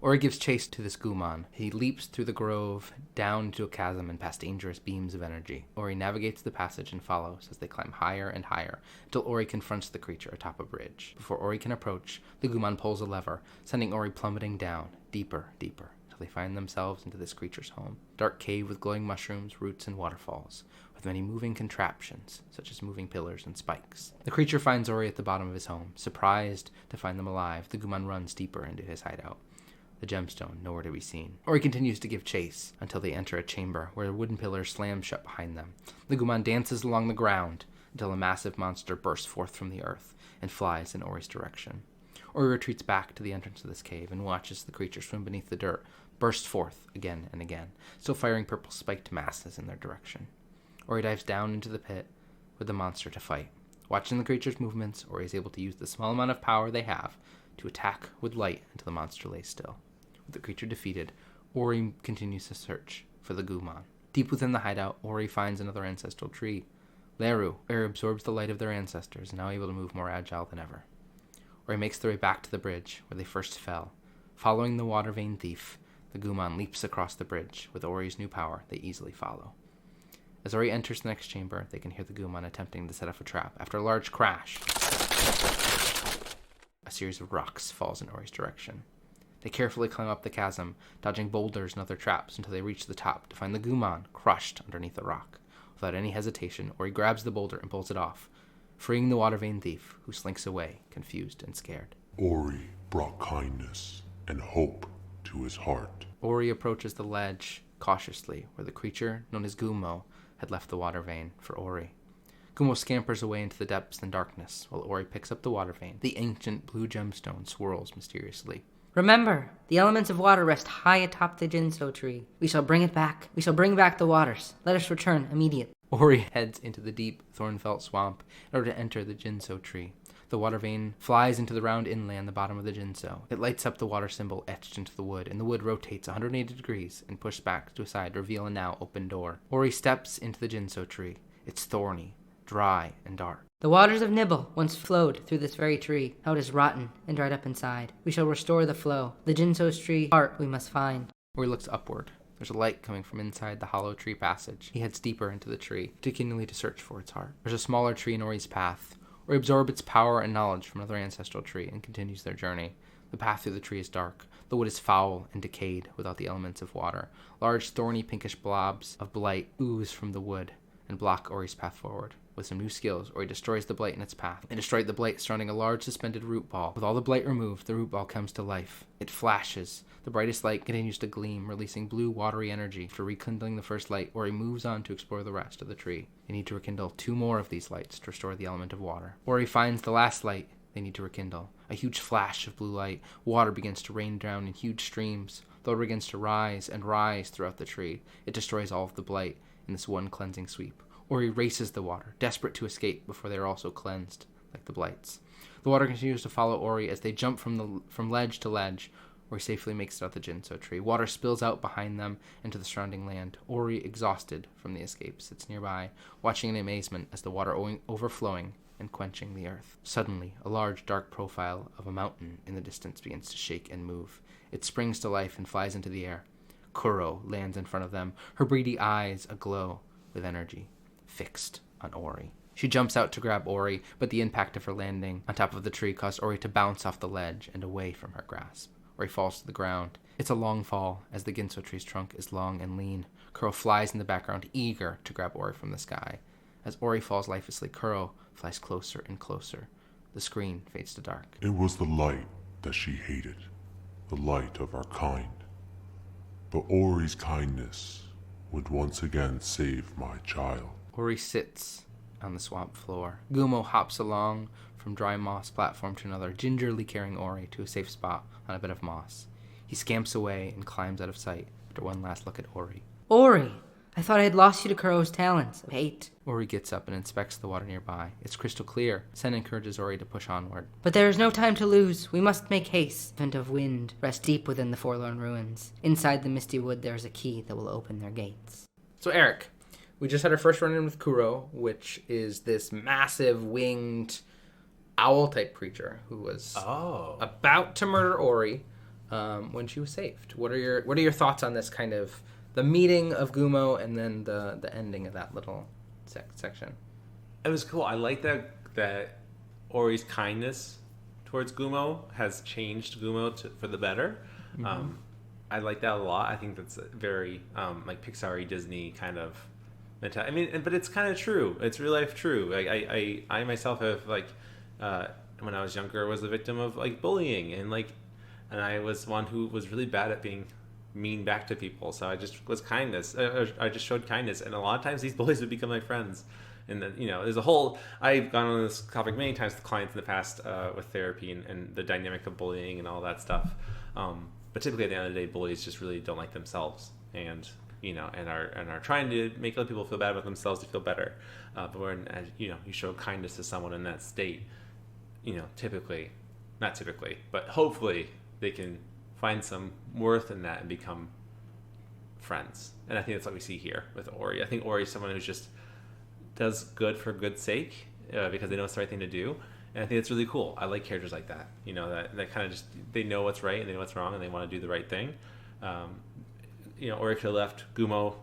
Ori gives chase to this Gumon. He leaps through the grove, down into a chasm and past dangerous beams of energy. Ori navigates the passage and follows as they climb higher and higher until Ori confronts the creature atop a bridge. Before Ori can approach, the Gumon pulls a lever, sending Ori plummeting down, deeper, deeper, until they find themselves into this creature's home. Dark cave with glowing mushrooms, roots, and waterfalls, with many moving contraptions, such as moving pillars and spikes. The creature finds Ori at the bottom of his home. Surprised to find them alive, the Gumon runs deeper into his hideout. The gemstone nowhere to be seen. Ori continues to give chase until they enter a chamber where a wooden pillar slams shut behind them. The Gumon dances along the ground until a massive monster bursts forth from the earth and flies in Ori's direction. Ori retreats back to the entrance of this cave and watches the creature swim beneath the dirt, burst forth again and again, still firing purple spiked masses in their direction. Ori dives down into the pit with the monster to fight. Watching the creature's movements, Ori is able to use the small amount of power they have to attack with light until the monster lays still. With the creature defeated, Ori continues to search for the Gumon. Deep within the hideout, Ori finds another ancestral tree. Leru, where absorbs the light of their ancestors, now able to move more agile than ever. Ori makes their way back to the bridge, where they first fell. Following the water vein thief, the Gumon leaps across the bridge. With Ori's new power, they easily follow. As Ori enters the next chamber, they can hear the Gumon attempting to set up a trap. After a large crash, a series of rocks falls in Ori's direction. They carefully climb up the chasm, dodging boulders and other traps until they reach the top to find the Gumon crushed underneath a rock. Without any hesitation, Ori grabs the boulder and pulls it off, freeing the water vein thief, who slinks away, confused and scared. Ori brought kindness and hope to his heart. Ori approaches the ledge cautiously, where the creature, known as Gumo, had left the water vein for Ori. Gumo scampers away into the depths and darkness, while Ori picks up the water vein. The ancient blue gemstone swirls mysteriously. Remember, the elements of water rest high atop the Jinso tree. We shall bring it back. We shall bring back the waters. Let us return immediately. Ori heads into the deep, thorn-felt swamp in order to enter the Jinso tree. The water vein flies into the round inlay on the bottom of the Jinso. It lights up the water symbol etched into the wood, and the wood rotates 180 degrees and pushed back to a side to reveal a now open door. Ori steps into the Jinso tree. It's thorny, dry, and dark. The waters of Nibble once flowed through this very tree. Now it is rotten and dried up inside. We shall restore the flow. The Jinso's tree heart we must find. Ori looks upward. There's a light coming from inside the hollow tree passage. He heads deeper into the tree, continually to search for its heart. There's a smaller tree in Ori's path. Ori absorbs its power and knowledge from another ancestral tree and continues their journey. The path through the tree is dark. The wood is foul and decayed without the elements of water. Large, thorny, pinkish blobs of blight ooze from the wood and block Ori's path forward. With some new skills, Ori destroys the blight in its path. It destroyed the blight surrounding a large suspended root ball. With all the blight removed, the root ball comes to life. It flashes. The brightest light continues to gleam, releasing blue, watery energy. After rekindling the first light, Ori moves on to explore the rest of the tree. They need to rekindle 2 more of these lights to restore the element of water. Ori finds the last light they need to rekindle. A huge flash of blue light. Water begins to rain down in huge streams. The water begins to rise and rise throughout the tree. It destroys all of the blight in this one cleansing sweep. Ori races the water, desperate to escape before they are also cleansed, like the blights. The water continues to follow Ori as they jump from ledge to ledge. Ori safely makes it out the Jinso tree. Water spills out behind them into the surrounding land. Ori, exhausted from the escape, sits nearby, watching in amazement as the water overflowing and quenching the earth. Suddenly, a large, dark profile of a mountain in the distance begins to shake and move. It springs to life and flies into the air. Kuro lands in front of them, her beady eyes aglow with energy, fixed on Ori. She jumps out to grab Ori, but the impact of her landing on top of the tree caused Ori to bounce off the ledge and away from her grasp. Ori falls to the ground. It's a long fall, as the Ginso tree's trunk is long and lean. Kuro flies in the background, eager to grab Ori from the sky. As Ori falls lifelessly, Kuro flies closer and closer. The screen fades to dark. It was the light that she hated, the light of our kind. But Ori's kindness would once again save my child. Ori sits on the swamp floor. Gumo hops along from dry moss platform to another, gingerly carrying Ori to a safe spot on a bed of moss. He scamps away and climbs out of sight after one last look at Ori. Ori, I thought I had lost you to Kuro's talons of hate. Ori gets up and inspects the water nearby. It's crystal clear. Sen encourages Ori to push onward. But there is no time to lose. We must make haste. Vent of wind rest deep within the forlorn ruins. Inside the misty wood there is a key that will open their gates. So Eric, we just had our first run-in with Kuro, which is this massive winged owl-type creature who was about to murder Ori when she was saved. What are your thoughts on this kind of the meeting of Gumo and then the ending of that little section? It was cool. I like that Ori's kindness towards Gumo has changed Gumo for the better. Mm-hmm. I like that a lot. I think that's very like Pixar-y, Disney kind of mentality. I mean, but it's kind of true. It's real life true. I myself have when I was younger was a victim of like bullying and I was one who was really bad at being mean back to people. So I just was kindness. I just showed kindness, and a lot of times these bullies would become my friends. And then there's a whole. I've gone on this topic many times with clients in the past with therapy and the dynamic of bullying and all that stuff. But typically at the end of the day, bullies just really don't like themselves, and are trying to make other people feel bad about themselves to feel better. But when you show kindness to someone in that state, not typically, but hopefully they can find some worth in that and become friends. And I think that's what we see here with Ori. I think Ori is someone who just does good for good's sake because they know it's the right thing to do. And I think it's really cool. I like characters like that. That kind of just, they know what's right and they know what's wrong and they want to do the right thing. Ori could have left Gumo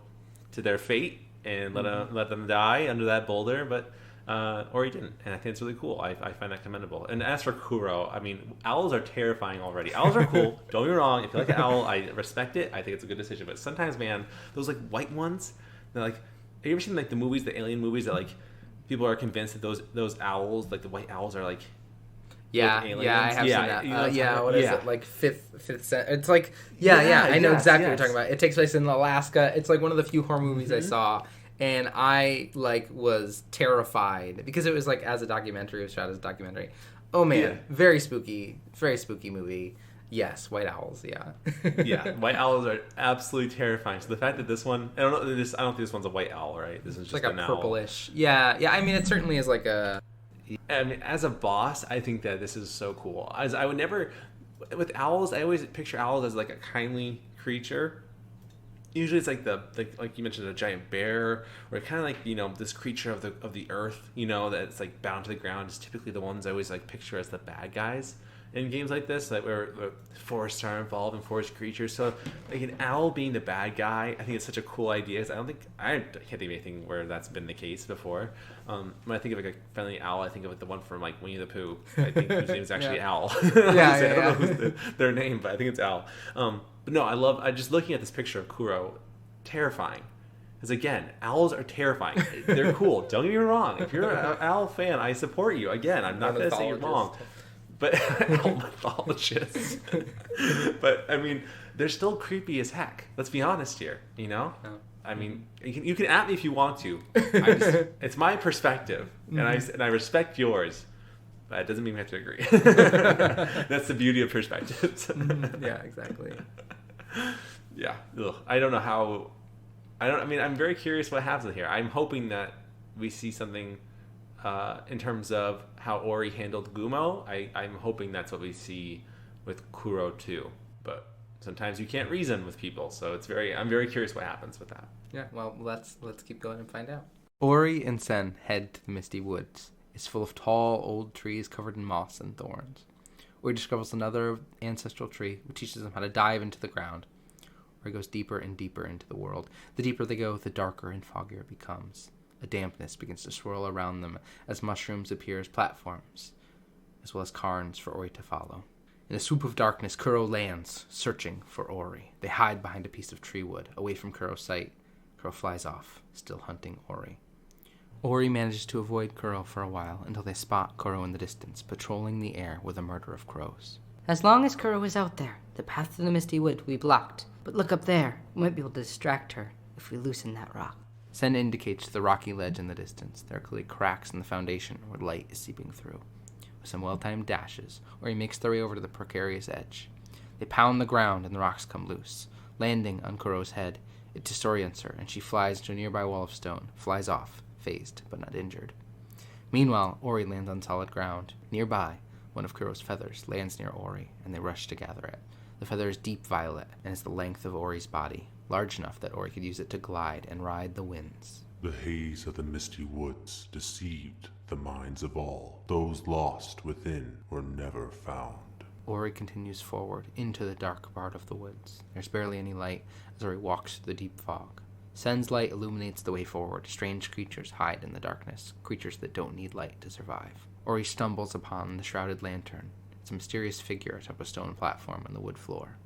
to their fate and let them die under that boulder, but Ori didn't, and I think it's really cool. I find that commendable. And as for Kuro, I mean, owls are terrifying already. Owls are cool. Don't get me wrong. If you like an owl, I respect it. I think it's a good decision. But sometimes, man, those like white ones, they're like. Have you ever seen like the movies, the alien movies, that like people are convinced that those owls, like the white owls, are like. Yeah, aliens? yeah, I have seen that. What is it? Like fifth set? It's like I know exactly what you're talking about. It takes place in Alaska. It's like one of the few horror movies I saw. And I was terrified because it was like as a documentary, it was shot as a documentary. Oh man, very spooky movie. Yes, white owls, yeah. Yeah, white owls are absolutely terrifying. So the fact that this one, I don't think this one's a white owl, right? This is just like an a purplish. Owl. Yeah. I mean, it certainly is like a. I mean, as a boss, I think that this is so cool. As I would never, with owls, I always picture owls as like a kindly creature. Usually it's like like you mentioned, a giant bear, or kind of like this creature of the earth, that's like bound to the ground. Is typically the ones I always like picture as the bad guys in games like this, like where forests are involved and forest creatures. So like an owl being the bad guy, I think it's such a cool idea. I can't think of anything where that's been the case before. When I think of like a friendly owl, I think of the one from like Winnie the Pooh. I think whose name is actually Owl. I don't know who's their name, but I think it's Owl. But no, I just looking at this picture of Kuro, terrifying. Because again, owls are terrifying. They're cool. Don't get me wrong. If you're an owl fan, I support you. Again, I'm not going to say you're wrong. But owl mythologists. But I mean, they're still creepy as heck. Let's be honest here. Oh. I mean, you can at me if you want to. It's my perspective, and I respect yours. But it doesn't mean we have to agree. That's the beauty of perspectives. Yeah, exactly. Yeah. Ugh. I don't know how. I'm very curious what happens here. I'm hoping that we see something in terms of how Ori handled Gumo. I'm hoping that's what we see with Kuro too. But sometimes you can't reason with people, so I'm very curious what happens with that. Yeah. Well, let's keep going and find out. Ori and Sen head to the misty woods. It's full of tall, old trees covered in moss and thorns. Ori discovers another ancestral tree, which teaches them how to dive into the ground. Ori goes deeper and deeper into the world. The deeper they go, the darker and foggier it becomes. A dampness begins to swirl around them as mushrooms appear as platforms, as well as cairns for Ori to follow. In a swoop of darkness, Kuro lands, searching for Ori. They hide behind a piece of tree wood, away from Kuro's sight. Kuro flies off, still hunting Ori. Ori manages to avoid Kuro for a while until they spot Kuro in the distance, patrolling the air with a murder of crows. As long as Kuro is out there, the path to the misty wood will be blocked. But look up there. We might be able to distract her if we loosen that rock. Sen indicates the rocky ledge in the distance. There are clearly cracks in the foundation where light is seeping through. With some well-timed dashes, Ori makes their way over to the precarious edge. They pound the ground and the rocks come loose, landing on Kuro's head It disorients her, and she flies to a nearby wall of stone, flies off, phased but not injured. Meanwhile, Ori lands on solid ground. Nearby, one of Kuro's feathers lands near Ori, and they rush to gather it. The feather is deep violet, and is the length of Ori's body, large enough that Ori could use it to glide and ride the winds. The haze of the misty woods deceived the minds of all. Those lost within were never found. Ori continues forward into the dark part of the woods. There's barely any light as Ori walks through the deep fog. Sen's light illuminates the way forward. Strange creatures hide in the darkness, creatures that don't need light to survive. Ori stumbles upon the shrouded lantern. It's a mysterious figure atop a stone platform on the wood floor.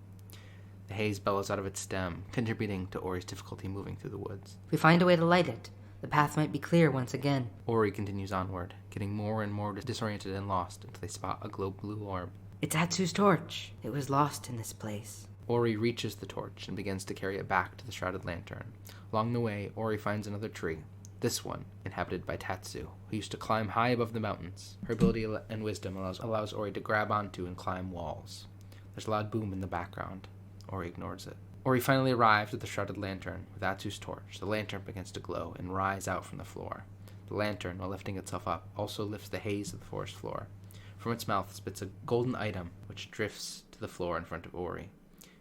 The haze bellows out of its stem, contributing to Ori's difficulty moving through the woods. If we find a way to light it, the path might be clear once again. Ori continues onward, getting more and more disoriented and lost until they spot a glow blue orb. It's Atsu's torch. It was lost in this place. Ori reaches the torch and begins to carry it back to the shrouded lantern. Along the way, Ori finds another tree. This one, inhabited by Tatsu, who used to climb high above the mountains. Her ability and wisdom allows Ori to grab onto and climb walls. There's a loud boom in the background. Ori ignores it. Ori finally arrives at the shrouded lantern with Atsu's torch. The lantern begins to glow and rise out from the floor. The lantern, while lifting itself up, also lifts the haze of the forest floor. From its mouth spits a golden item, which drifts to the floor in front of Ori.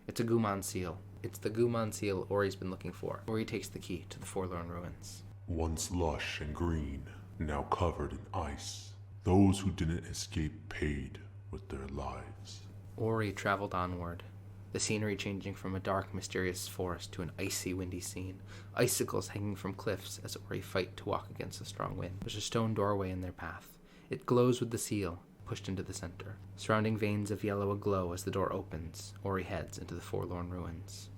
It's a Gumon seal. It's the Gumon seal Ori's been looking for. Ori takes the key to the forlorn ruins. Once lush and green, now covered in ice. Those who didn't escape paid with their lives. Ori traveled onward, the scenery changing from a dark, mysterious forest to an icy, windy scene. Icicles hanging from cliffs as Ori fight to walk against the strong wind. There's a stone doorway in their path. It glows with the seal, pushed into the center. Surrounding veins of yellow aglow as the door opens. Ori heads into the forlorn ruins.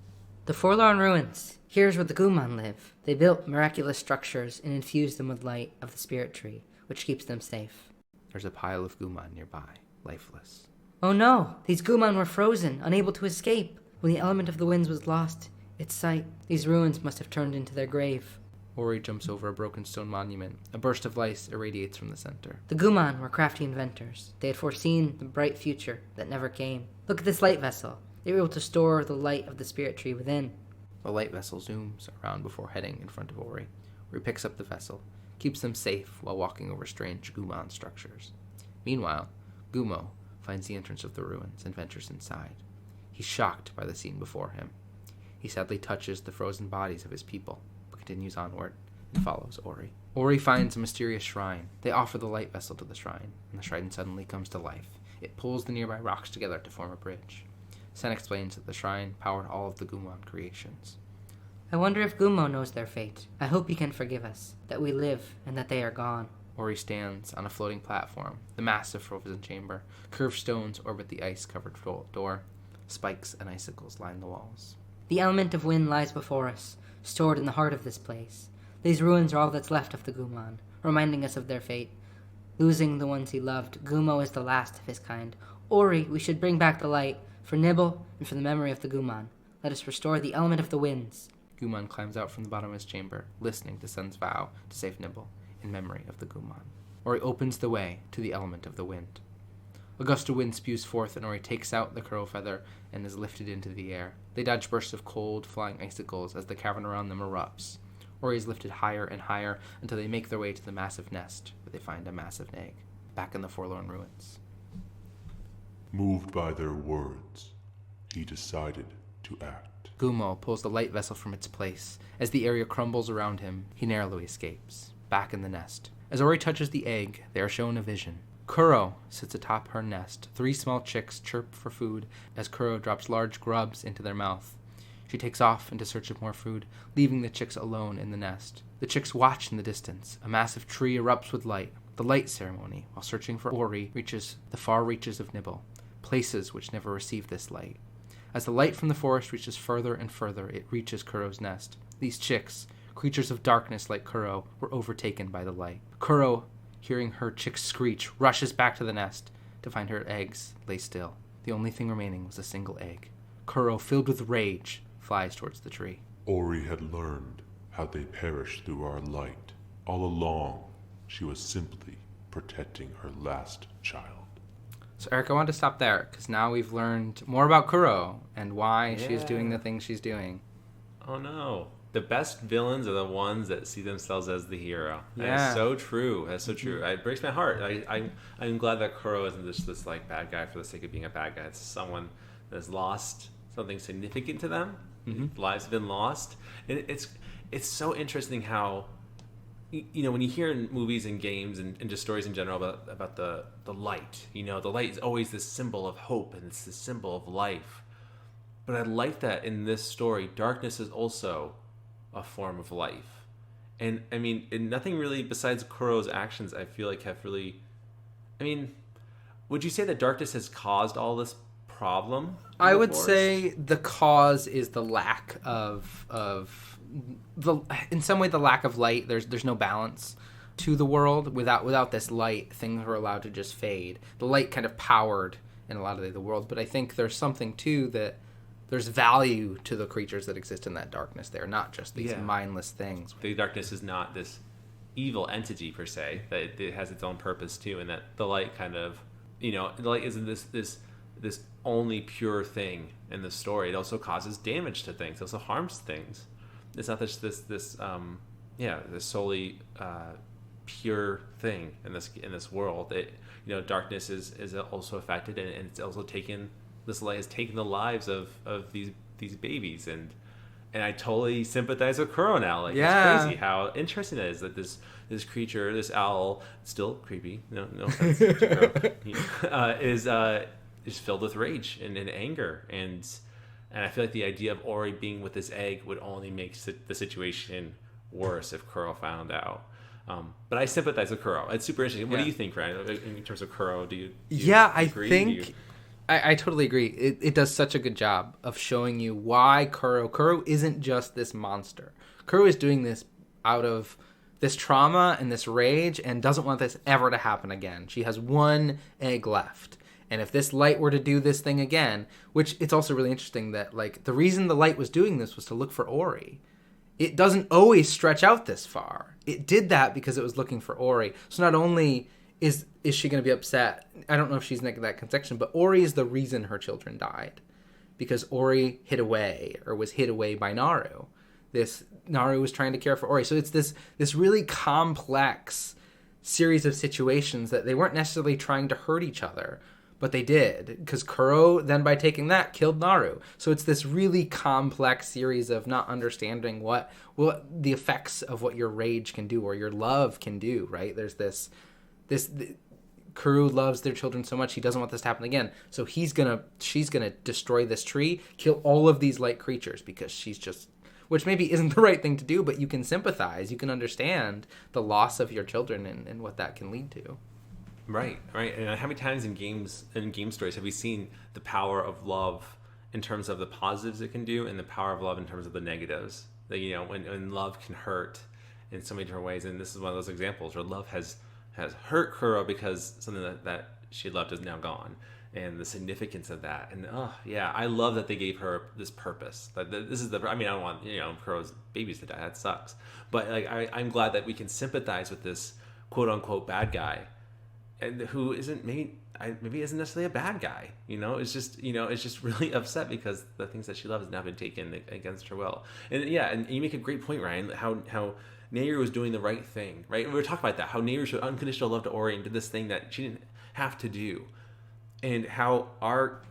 The forlorn ruins. Here's where the Gumon live. They built miraculous structures and infused them with light of the spirit tree, which keeps them safe. There's a pile of Gumon nearby, lifeless. Oh no! These Gumon were frozen, unable to escape. When the element of the winds was lost, its sight, these ruins must have turned into their grave. Ori jumps over a broken stone monument. A burst of light irradiates from the center. The Gumon were crafty inventors. They had foreseen the bright future that never came. Look at this light vessel. They were able to store the light of the spirit tree within. The light vessel zooms around before heading in front of Ori. Ori picks up the vessel, keeps them safe while walking over strange Gumon structures. Meanwhile, Gumo finds the entrance of the ruins and ventures inside. He's shocked by the scene before him. He sadly touches the frozen bodies of his people, but continues onward and follows Ori. Ori finds a mysterious shrine. They offer the light vessel to the shrine, and the shrine suddenly comes to life. It pulls the nearby rocks together to form a bridge. Sen explains that the shrine powered all of the Gumon creations. I wonder if Gumo knows their fate. I hope he can forgive us, that we live and that they are gone. Ori stands on a floating platform, the massive frozen chamber. Curved stones orbit the ice-covered door. Spikes and icicles line the walls. The element of wind lies before us, stored in the heart of this place. These ruins are all that's left of the Gumon, reminding us of their fate. Losing the ones he loved, Gumo is the last of his kind. Ori, we should bring back the light, for Nibble and for the memory of the Gumon. Let us restore the element of the winds. Gumon climbs out from the bottom of his chamber, listening to Sen's vow to save Nibble in memory of the Gumon. Ori opens the way to the element of the wind. A gust of wind spews forth, and Ori takes out the Kuro feather and is lifted into the air. They dodge bursts of cold, flying icicles as the cavern around them erupts. Ori is lifted higher and higher until they make their way to the massive nest, where they find a massive egg, back in the forlorn ruins. Moved by their words, he decided to act. Gumo pulls the light vessel from its place. As the area crumbles around him, he narrowly escapes, back in the nest. As Ori touches the egg, they are shown a vision. Kuro sits atop her nest. 3 small chicks chirp for food as Kuro drops large grubs into their mouth. She takes off into search of more food, leaving the chicks alone in the nest. The chicks watch in the distance. A massive tree erupts with light. The light ceremony, while searching for Ori, reaches the far reaches of Nibble, places which never received this light. As the light from the forest reaches further and further, it reaches Kuro's nest. These chicks, creatures of darkness like Kuro, were overtaken by the light. Kuro, hearing her chicks screech, rushes back to the nest to find her eggs lay still. The only thing remaining was a single egg. Kuro, filled with rage, flies towards the tree. Ori had learned how they perished through our light. All along, she was simply protecting her last child. So Eric, I want to stop there, because now we've learned more about Kuro and why she's doing the things she's doing. Oh no. The best villains are the ones that see themselves as the hero. Yeah. That's so true. That's so true. It breaks my heart. I'm glad that Kuro isn't just this like bad guy for the sake of being a bad guy. It's someone that's lost something significant to them. Lives have been lost. And it's so interesting how, you know, when you hear in movies and games and just stories in general about the light, you know, the light is always this symbol of hope and it's this symbol of life. But I like that in this story, darkness is also a form of life. And I mean, nothing really besides Kuro's actions, I feel like have really, I mean, would you say that darkness has caused all this problem? I would say the cause is the lack of the, in some way, the lack of light. There's no balance to the world. Without this light, things were allowed to just fade. The light kind of powered in a lot of the world, but I think there's something too that there's value to the creatures that exist in that darkness. They're not just these mindless things. The darkness is not this evil entity per se, that it has its own purpose too, and that the light kind of, you know, the light isn't this only pure thing in the story. It also causes damage to things. It also harms things. It's not this solely pure thing in this world. It, you know, darkness is also affected, and it's also taken. This light has taken the lives of these babies, and I totally sympathize with Kuro now. Like, it's crazy how interesting it is that this creature, this owl, still creepy. No offense to Kuro, is filled with rage and anger, and I feel like the idea of Ori being with this egg would only make the situation worse if Kuro found out. But I sympathize with Kuro. It's super interesting. What do you think, Ryan, in terms of Kuro? Do you agree? I think I totally agree. It does such a good job of showing you why Kuro isn't just this monster. Kuro is doing this out of this trauma and this rage and doesn't want this ever to happen again. She has one egg left. And if this light were to do this thing again, which it's also really interesting that, like, the reason the light was doing this was to look for Ori. It doesn't always stretch out this far. It did that because it was looking for Ori. So not only is she going to be upset, I don't know if she's making that connection, but Ori is the reason her children died. Because Ori was hid away by Naru. Naru was trying to care for Ori. So it's this really complex series of situations that they weren't necessarily trying to hurt each other, but they did, because Kuro then, by taking that, killed Naru. So it's this really complex series of not understanding what the effects of what your rage can do or your love can do, right? There's this Kuro loves their children so much, he doesn't want this to happen again. So she's gonna destroy this tree, kill all of these light creatures, because she's just, which maybe isn't the right thing to do, but you can sympathize, you can understand the loss of your children and what that can lead to. Right. And how many times in game stories have we seen the power of love in terms of the positives it can do, and the power of love in terms of the negatives? That, you know, when love can hurt in so many different ways, and this is one of those examples where love has hurt Kuro because something that she loved is now gone, and the significance of that. And I love that they gave her this purpose. That this is I don't want, you know, Kuro's babies to die. That sucks. But like, I'm glad that we can sympathize with this quote unquote bad guy, and who isn't maybe isn't necessarily a bad guy. You know, it's just really upset because the things that she loves have now been taken against her will. And and you make a great point, Ryan. How Nayru was doing the right thing, right? We were talking about that. How Nayru showed unconditional love to Ori and did this thing that she didn't have to do, and how our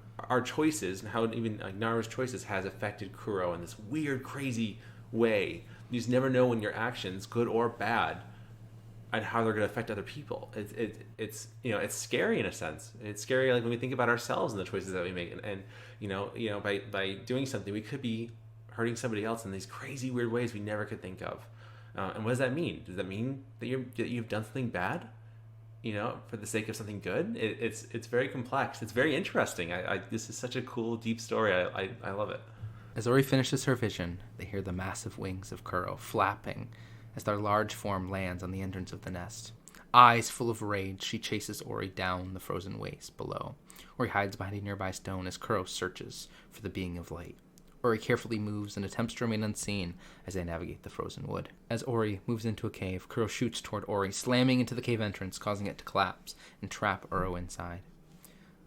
choices and how even like Naru's choices has affected Kuro in this weird, crazy way. You just never know when your actions, good or bad, and how they're going to affect other people. It's it's scary in a sense. It's scary like when we think about ourselves and the choices that we make, and by doing something we could be hurting somebody else in these crazy weird ways we never could think of. And what does that mean? Does that mean that you've done something bad, for the sake of something good? It's very complex. It's very interesting. This is such a cool, deep story. I love it. As Ori finishes her vision, they hear the massive wings of Kuro flapping as their large form lands on the entrance of the nest. Eyes full of rage, she chases Ori down the frozen waste below. Ori hides behind a nearby stone as Kuro searches for the being of light. Ori carefully moves and attempts to remain unseen as they navigate the frozen wood. As Ori moves into a cave, Kuro shoots toward Ori, slamming into the cave entrance, causing it to collapse and trap Uro inside.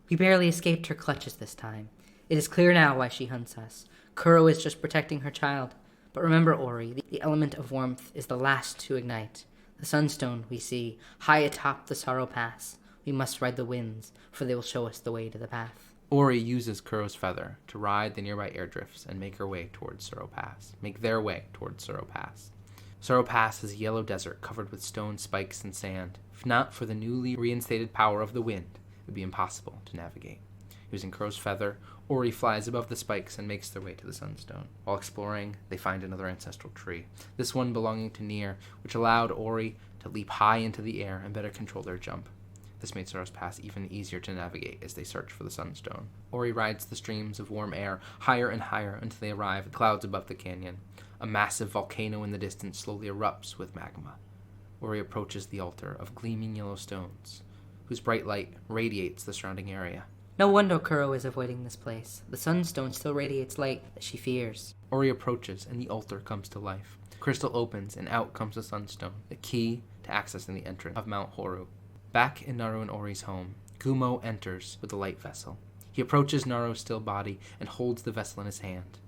We barely escaped her clutches this time. It is clear now why she hunts us. Kuro is just protecting her child. But remember, Ori, the element of warmth is the last to ignite. The sunstone we see, high atop the Sorrow Pass. We must ride the winds, for they will show us the way to the path. Ori uses Kuro's feather to ride the nearby air drifts and make their way towards Sorrow Pass. Sorrow Pass is a yellow desert covered with stone spikes and sand. If not for the newly reinstated power of the wind, it would be impossible to navigate. Using Kuro's feather, Ori flies above the spikes and makes their way to the sunstone. While exploring, they find another ancestral tree, this one belonging to Nier, which allowed Ori to leap high into the air and better control their jump. This made Sorrow's Pass even easier to navigate as they search for the sunstone. Ori rides the streams of warm air higher and higher until they arrive at the clouds above the canyon. A massive volcano in the distance slowly erupts with magma. Ori approaches the altar of gleaming yellow stones, whose bright light radiates the surrounding area. No wonder Kuro is avoiding this place. The sunstone still radiates light that she fears. Ori approaches, and the altar comes to life. The crystal opens, and out comes the sunstone, the key to accessing the entrance of Mount Horu. Back in Naru and Ori's home, Gumo enters with the light vessel. He approaches Naru's still body and holds the vessel in his hand.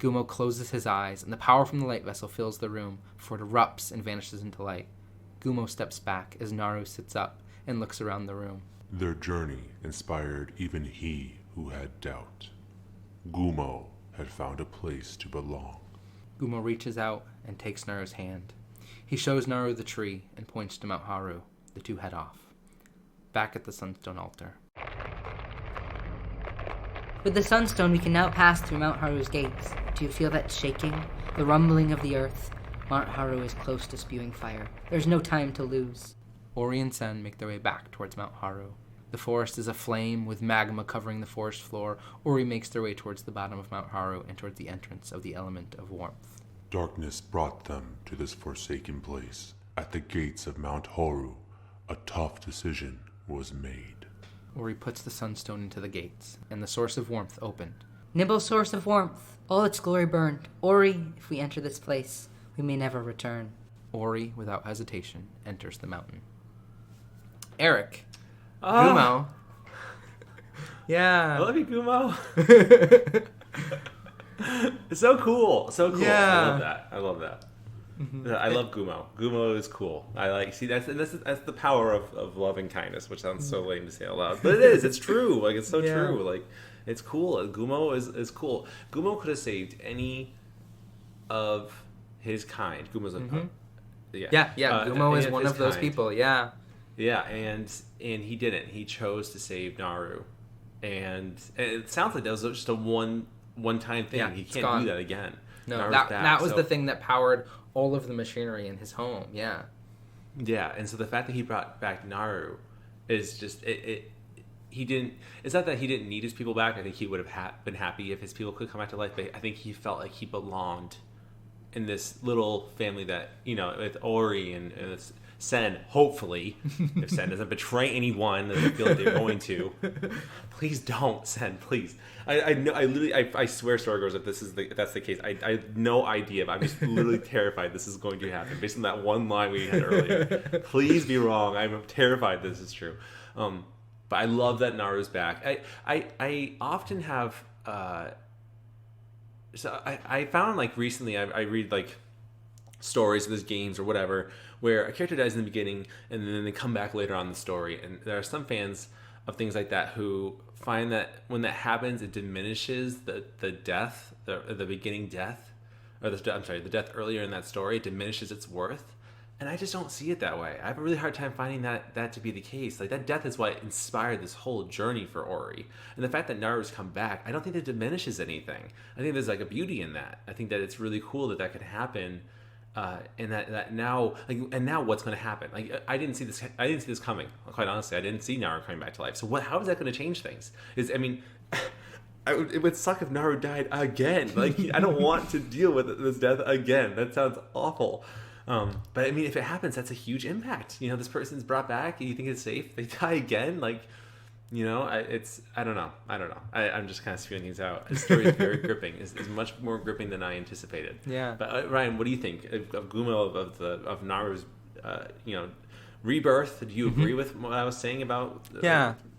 Gumo closes his eyes, and the power from the light vessel fills the room before it erupts and vanishes into light. Gumo steps back as Naru sits up and looks around the room. Their journey inspired even he who had doubt. Gumo had found a place to belong. Gumo reaches out and takes Naru's hand. He shows Naru the tree and points to Mount Haru. The two head off. Back at the Sunstone altar. With the sunstone, we can now pass through Mount Haru's gates. Do you feel that shaking? The rumbling of the earth? Mount Haru is close to spewing fire. There's no time to lose. Ori and Sen make their way back towards Mount Haru. The forest is aflame with magma covering the forest floor. Ori makes their way towards the bottom of Mount Haru and towards the entrance of the element of warmth. Darkness brought them to this forsaken place. At the gates of Mount Horu, a tough decision was made. Ori puts the sunstone into the gates, and the source of warmth opened. Nimble source of warmth, all its glory burned. Ori, if we enter this place, we may never return. Ori, without hesitation, enters the mountain. Eric. Oh. Gumo. Yeah. I love you, Gumo. It's so cool. So cool. Yeah. I love that. Mm-hmm. I love Gumo. Gumo is cool. I like, see, that's the power of love and kindness, which sounds so lame to say out loud. But it is. It's true. Like, it's so Yeah. true. Like, it's cool. Gumo is cool. Gumo could have saved any of his kind. Gumo's a... Yeah. Gumo is one of those people. Yeah. Yeah, and he didn't. He chose to save Naru, and it sounds like that was just a one-time thing. Yeah, he it's can't gone. do that again. No, Naru's that back, was so- the thing that powered all of the machinery in his home. Yeah. Yeah, and so the fact that he brought back Naru is just he didn't. It's not that he didn't need his people back. I think he would have been happy if his people could come back to life. But I think he felt like he belonged in this little family that, you know, with Ori and this Sen, hopefully, if Sen doesn't betray anyone that they feel like they're going to, please don't, Sen, please. I swear, Sorgos, if that's the case, I have no idea, but I'm just literally terrified this is going to happen based on that one line we had earlier. Please be wrong. I'm terrified this is true. But I love that Naru's back. I often have. So I found, like, recently I read, like, stories of these games or whatever where a character dies in the beginning and then they come back later on in the story, and there are some fans of things like that who find that when that happens it diminishes the death, the beginning death, or the death earlier in that story. It diminishes its worth, and I just don't see it that way. I have a really hard time finding that to be the case. Like, that death is what inspired this whole journey for Ori, and the fact that Naru's come back, I don't think that diminishes anything. I think there's, like, a beauty in that. I think that it's really cool that could happen. And that now, like, and now what's going to happen? Like, I didn't see this coming. Quite honestly, I didn't see Naru coming back to life. So how is that going to change things? It would suck if Naru died again. Like, I don't want to deal with this death again. That sounds awful. But I mean, if it happens, that's a huge impact. You know, this person's brought back. You think it's safe? They die again. Like, you know, I don't know. I'm just kind of spewing these out. The story is very gripping. Is much more gripping than I anticipated. Yeah. But Ryan, what do you think of Gumo, of Naru's, rebirth? Do you agree with what I was saying about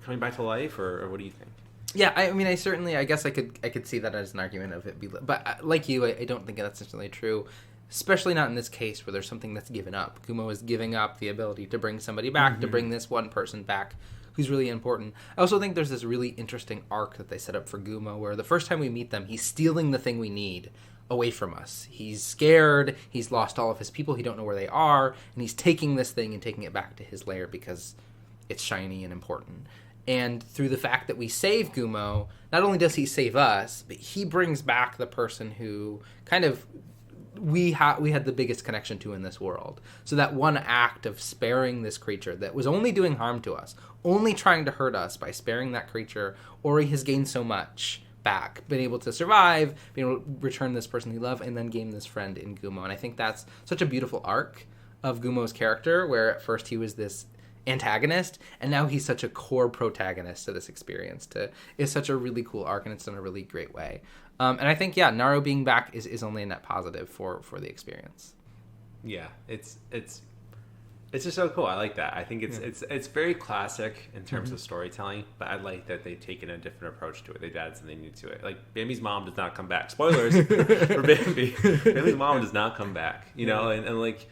coming back to life, or what do you think? Yeah, I mean, I guess I could see that as an argument of it, but like you, I don't think that's necessarily true, especially not in this case where there's something that's given up. Gumo is giving up the ability to bring somebody back, to bring this one person back who's really important. I also think there's this really interesting arc that they set up for Gumo where the first time we meet them, he's stealing the thing we need away from us. He's scared, he's lost all of his people, he don't know where they are, and he's taking this thing and taking it back to his lair because it's shiny and important. And through the fact that we save Gumo, not only does he save us, but he brings back the person who kind of we had the biggest connection to in this world. So that one act of sparing this creature that was only doing harm to us, only trying to hurt us, by sparing that creature, Ori has gained so much back, been able to survive, been able to return this person he loved, and then gain this friend in Gumo. And I think that's such a beautiful arc of Gumo's character, where at first he was this antagonist, and now he's such a core protagonist to this experience. It's such a really cool arc, and it's done a really great way. And I think, Naru being back is only a net positive for the experience. Yeah, it's just so cool. I like that. I think it's very classic in terms of storytelling, but I like that they've taken a different approach to it. They've added something new to it. Like, Bambi's mom does not come back. Spoilers for Bambi. Bambi's mom does not come back. You know, and like,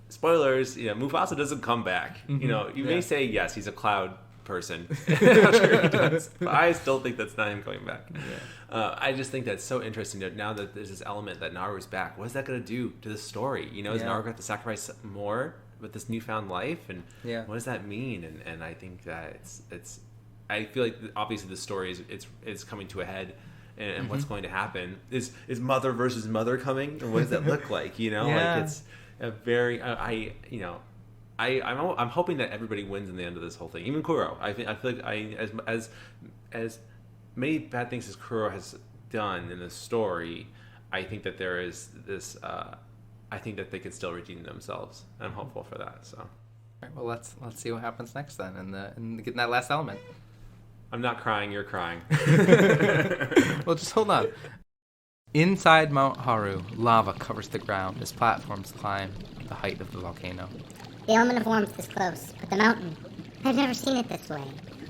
spoilers. Mufasa doesn't come back. You may say yes, he's a cloud person. I'm sure he does, but I still think that's not him coming back. I just think that's so interesting that now that there's this element that Naru's back, what is that going to do to the story? Is Naru going to sacrifice more with this newfound life, and what does that mean? And I think that it's I feel like obviously the story is coming to a head, and what's going to happen is mother versus mother coming, and what does that look like? Like it's a very I'm hoping that everybody wins in the end of this whole thing, even Kuro. I feel like as many bad things as Kuro has done in the story, I think that there is this. I think that they can still redeem themselves. I'm hopeful for that. So, all right, well, let's see what happens next then, in getting that last element. I'm not crying. You're crying. Well, just hold on. Inside Mount Haru, lava covers the ground as platforms climb the height of the volcano. The element of warmth is close, but the mountain, I've never seen it this way.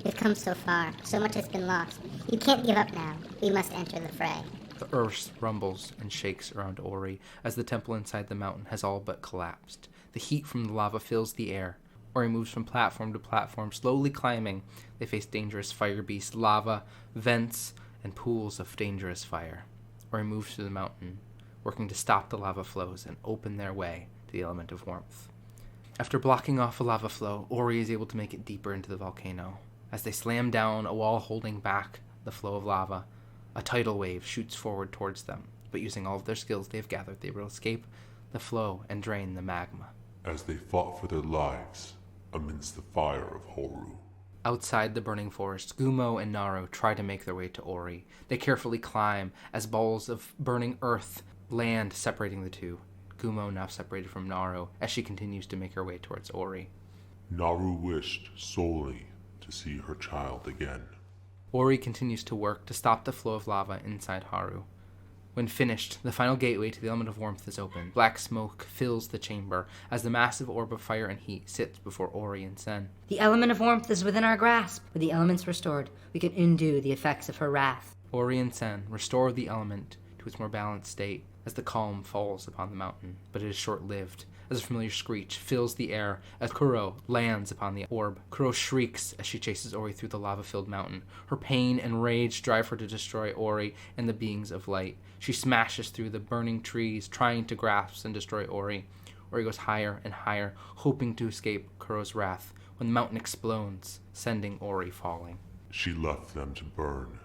We've come so far, so much has been lost. You can't give up now. We must enter the fray. The earth rumbles and shakes around Ori as the temple inside the mountain has all but collapsed. The heat from the lava fills the air. Ori moves from platform to platform, slowly climbing. They face dangerous fire beasts, lava, vents, and pools of dangerous fire. Ori moves through the mountain, working to stop the lava flows and open their way to the element of warmth. After blocking off a lava flow, Ori is able to make it deeper into the volcano. As they slam down a wall holding back the flow of lava, a tidal wave shoots forward towards them, but using all of their skills they have gathered, they will escape the flow and drain the magma. As they fought for their lives amidst the fire of Horu. Outside the burning forest, Gumo and Naru try to make their way to Ori. They carefully climb as balls of burning earth land separating the two. Gumo now separated from Naru as she continues to make her way towards Ori. Naru wished solely to see her child again. Ori continues to work to stop the flow of lava inside Haru. When finished, the final gateway to the element of warmth is open. Black smoke fills the chamber as the massive orb of fire and heat sits before Ori and Sen. The element of warmth is within our grasp. With the elements restored, we can undo the effects of her wrath. Ori and Sen restore the element to its more balanced state as the calm falls upon the mountain, but it is short-lived, as a familiar screech fills the air as Kuro lands upon the orb. Kuro shrieks as she chases Ori through the lava-filled mountain. Her pain and rage drive her to destroy Ori and the beings of light. She smashes through the burning trees, trying to grasp and destroy Ori. Ori goes higher and higher, hoping to escape Kuro's wrath, when the mountain explodes, sending Ori falling. She left them to burn,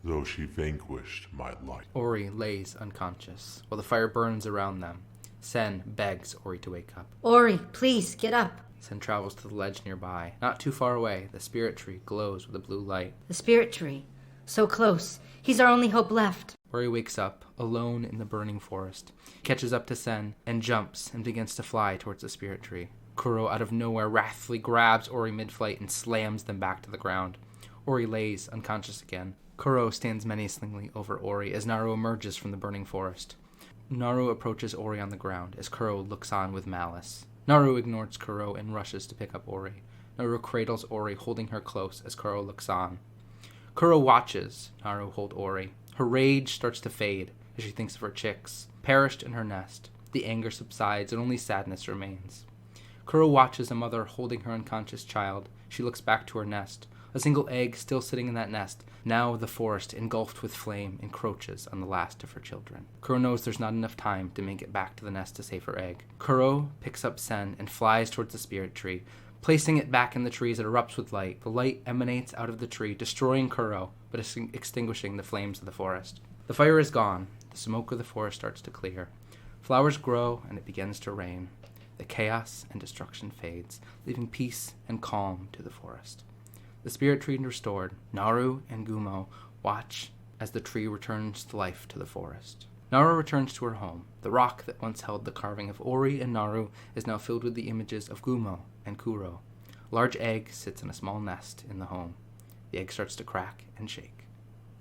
though she vanquished my light. Ori lays unconscious, while the fire burns around them. Sen begs Ori to wake up. Ori, please, get up. Sen travels to the ledge nearby. Not too far away, the spirit tree glows with a blue light. The spirit tree. So close. He's our only hope left. Ori wakes up, alone in the burning forest. He catches up to Sen and jumps and begins to fly towards the spirit tree. Kuro, out of nowhere, wrathfully grabs Ori mid-flight and slams them back to the ground. Ori lays unconscious again. Kuro stands menacingly over Ori as Naru emerges from the burning forest. Naru approaches Ori on the ground as Kuro looks on with malice. Naru ignores Kuro and rushes to pick up Ori. Naru cradles Ori, holding her close as Kuro looks on. Kuro watches Naru hold Ori. Her rage starts to fade as she thinks of her chicks, perished in her nest. The anger subsides and only sadness remains. Kuro watches a mother holding her unconscious child. She looks back to her nest. A single egg still sitting in that nest. Now the forest, engulfed with flame, encroaches on the last of her children. Kuro knows there's not enough time to make it back to the nest to save her egg. Kuro picks up Sen and flies towards the spirit tree. Placing it back in the tree as it erupts with light. The light emanates out of the tree, destroying Kuro, but extinguishing the flames of the forest. The fire is gone. The smoke of the forest starts to clear. Flowers grow, and it begins to rain. The chaos and destruction fades, leaving peace and calm to the forest. The spirit tree restored, Naru and Gumo watch as the tree returns to life to the forest. Naru returns to her home. The rock that once held the carving of Ori and Naru is now filled with the images of Gumo and Kuro. A large egg sits in a small nest in the home. The egg starts to crack and shake.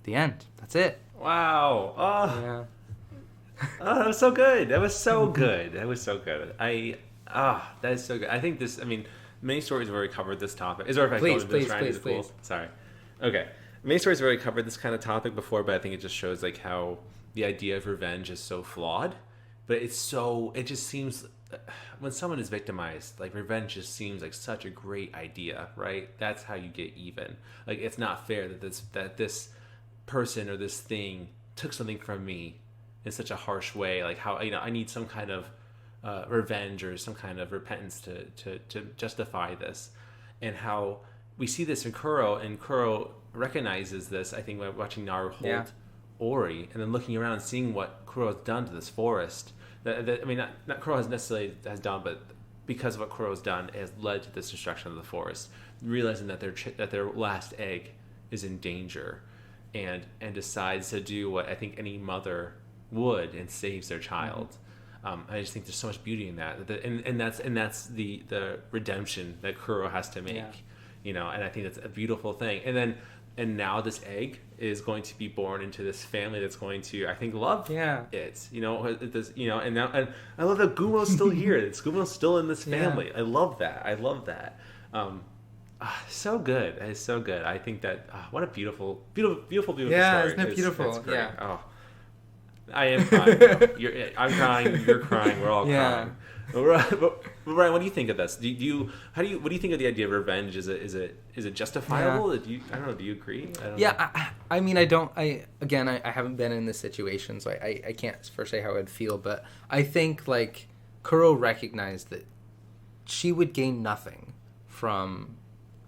The end. That's it. Wow. Oh, Yeah. oh, that was so good. That was so good. That was so good. That is so good. I think this, many stories have already covered this topic. Is there if I Please, go into this, please, Ryan? please, Is it cool? please. Sorry. Okay. Many stories have already covered this kind of topic before, but I think it just shows like how the idea of revenge is so flawed. But it just seems, when someone is victimized, like revenge just seems like such a great idea, right? That's how you get even. Like, it's not fair that this person or this thing took something from me in such a harsh way. Like, how, I need some kind of revenge or some kind of repentance to justify this. And how we see this in Kuro, and Kuro recognizes this, I think, by watching Naru hold Ori, and then looking around and seeing what Kuro has done to this forest. Not Kuro has necessarily has done, but because of what Kuro has done, it has led to this destruction of the forest. Realizing that their last egg is in danger, and decides to do what I think any mother would, and saves their child. I just think there's so much beauty in that, and that's the redemption that Kuro has to make. And I think that's a beautiful thing. And now this egg is going to be born into this family that's going to, I think, love it. And I love that Gumo's still here. Gumo's still in this family. I love that. So good. It's so good. I think that what a beautiful story. Yeah, isn't it beautiful? It's great. Yeah. Oh, I am crying. I'm crying. You're crying. We're all crying. But Ryan, what do you think of this? What do you think of the idea of revenge? Is it justifiable? Yeah. I don't know. Do you agree? I haven't been in this situation, so I can't for say how I'd feel, but I think like Kuro recognized that she would gain nothing from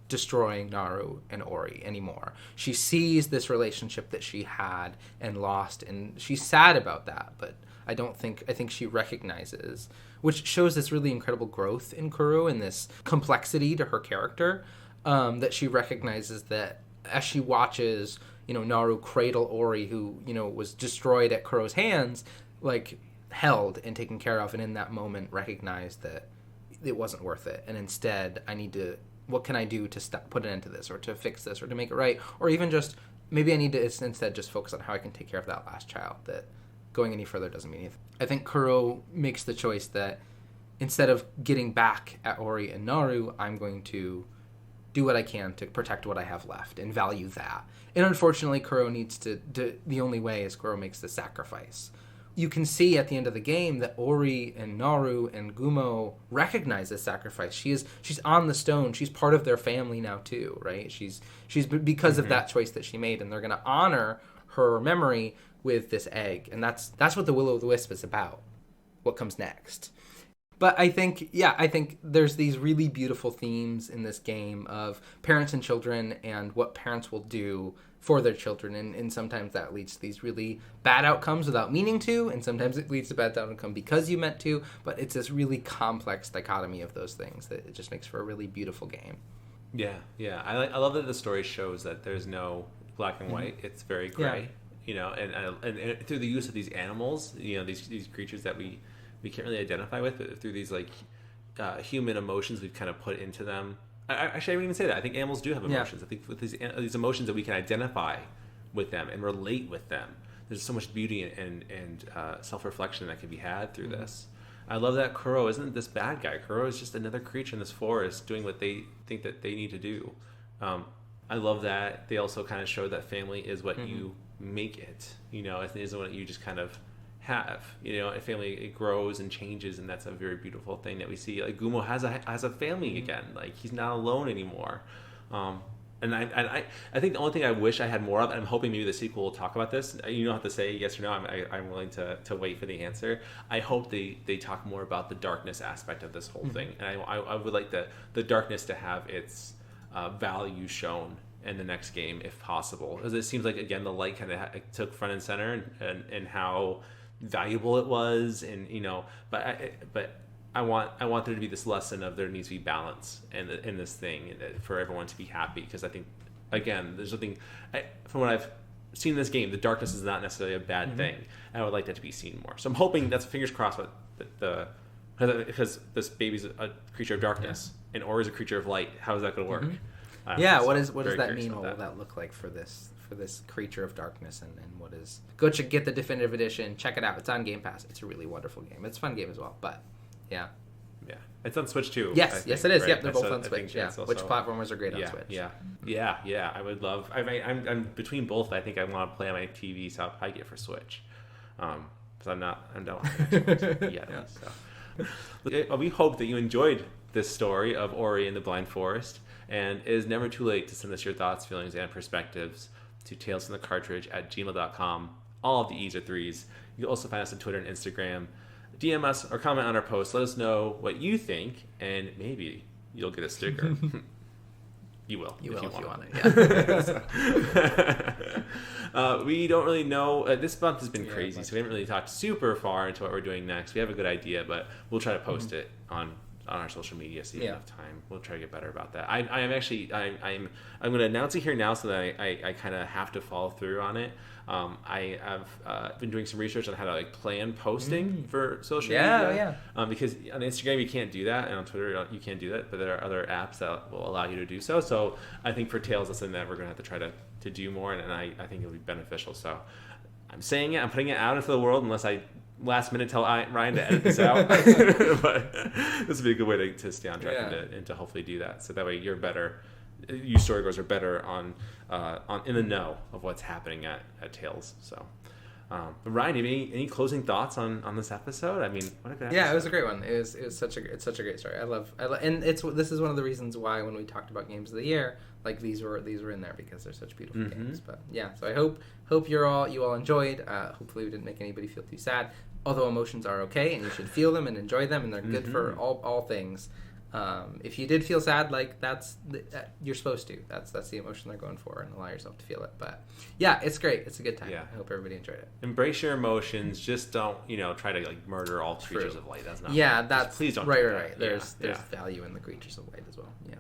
destroying Naru and Ori anymore. She sees this relationship that she had and lost, and she's sad about that, but I think she recognizes, which shows this really incredible growth in Kuro and this complexity to her character, that she recognizes that as she watches, Naru cradle Ori, who, was destroyed at Kuro's hands, like held and taken care of, and in that moment recognized that it wasn't worth it, and instead what can I do to put an end to this, or to fix this, or to make it right, or even just maybe I need to instead just focus on how I can take care of that last child. That going any further doesn't mean anything. I think Kuro makes the choice that instead of getting back at Ori and Naru, I'm going to do what I can to protect what I have left and value that. And unfortunately, Kuro needs to the only way is Kuro makes the sacrifice. You can see at the end of the game that Ori and Naru and Gumo recognize this sacrifice. She's on the stone. She's part of their family now too, right? She's because of that choice that she made, and they're going to honor her memory with this egg. And that's what the Will-O-the-Wisp is about. What comes next. But I think there's these really beautiful themes in this game of parents and children and what parents will do for their children. And sometimes that leads to these really bad outcomes without meaning to, and sometimes it leads to bad outcome because you meant to. But it's this really complex dichotomy of those things that it just makes for a really beautiful game. Yeah. I love that the story shows that there's no black and white. It's very gray. And through the use of these animals, these creatures that we can't really identify with, but through these human emotions we've kind of put into them. Actually, I wouldn't even say that. I think animals do have emotions. I think with these emotions that we can identify with them and relate with them, there's so much beauty and self-reflection that can be had through this. I love that Kuro isn't this bad guy. Kuro is just another creature in this forest doing what they think that they need to do. I I love that they also kind of show that family is what you make it. It isn't what you just kind of have. A family, it grows and changes, and that's a very beautiful thing that we see. Like Gumo has a family again. Like he's not alone anymore. And I think the only thing I wish I had more of, and I'm hoping maybe the sequel will talk about this. You don't have to say yes or no. I'm willing to wait for the answer. I hope they talk more about the darkness aspect of this whole thing, and I would like the darkness to have its value shown in the next game if possible, because it seems like again the light kind of took front and center, and how valuable it was, and but I want there to be this lesson of there needs to be balance in this thing for everyone to be happy, because I think again there's something from what I've seen in this game, the darkness is not necessarily a bad thing, and I would like that to be seen more. So I'm hoping, that's fingers crossed, but because this baby's a creature of darkness and Ori's a creature of light. How is that going to work? What does that mean? What will that look like for this creature of darkness, and what is... Go get the definitive edition, check it out. It's on Game Pass. It's a really wonderful game. It's a fun game as well, but yeah, it's on Switch too. Yes, it is. Right? Yep, they're both on Switch. Yeah, also, which platformers are great on Switch? Yeah. I would love. I'm between both. I think I want to play on my TV, so I'll probably get for Switch. Because I'm not yet. So. We hope that you enjoyed this story of Ori and the Blind Forest, and it is never too late to send us your thoughts, feelings, and perspectives to talesfromthecartridge@gmail.com. All of the E's are 3's. You can also find us on Twitter and Instagram. DM us or comment on our post. Let us know what you think, and maybe you'll get a sticker. You will if you want it. Yeah. We don't really know. This month has been crazy, so we haven't really talked super far into what we're doing next. We have a good idea, but we'll try to post it on our social media so you have time. We'll try to get better about that. I'm going to announce it here now so that I kind of have to follow through on it. I have been doing some research on how to plan posting for social media. Because on Instagram you can't do that, and on Twitter you can't do that, but there are other apps that will allow you to do so. So I think for Tales, that's something that we're going to have to try to do more, and I think it'll be beneficial. So I'm saying it, I'm putting it out into the world, unless I last minute tell Ryan to edit this out. But this would be a good way to stay on track and to hopefully do that. So that way you're better. You storygoers are better on in the know of what's happening at Tales. So, but Ryan, any closing thoughts on this episode? I mean, what a good episode. Yeah, it was a great one. It's such a great story. I love, and this is one of the reasons why when we talked about games of the year, like these were in there, because they're such beautiful games. But yeah, so I hope you all enjoyed. Hopefully we didn't make anybody feel too sad. Although emotions are okay, and you should feel them and enjoy them, and they're good for all things. If you did feel sad, like you're supposed to. That's the emotion they're going for, and allow yourself to feel it. But yeah, it's great. It's a good time. Yeah. I hope everybody enjoyed it. Embrace your emotions. Just don't try to murder all creatures of light. That's not. Yeah, that's please don't. Right. There's value in the creatures of light as well. Yeah.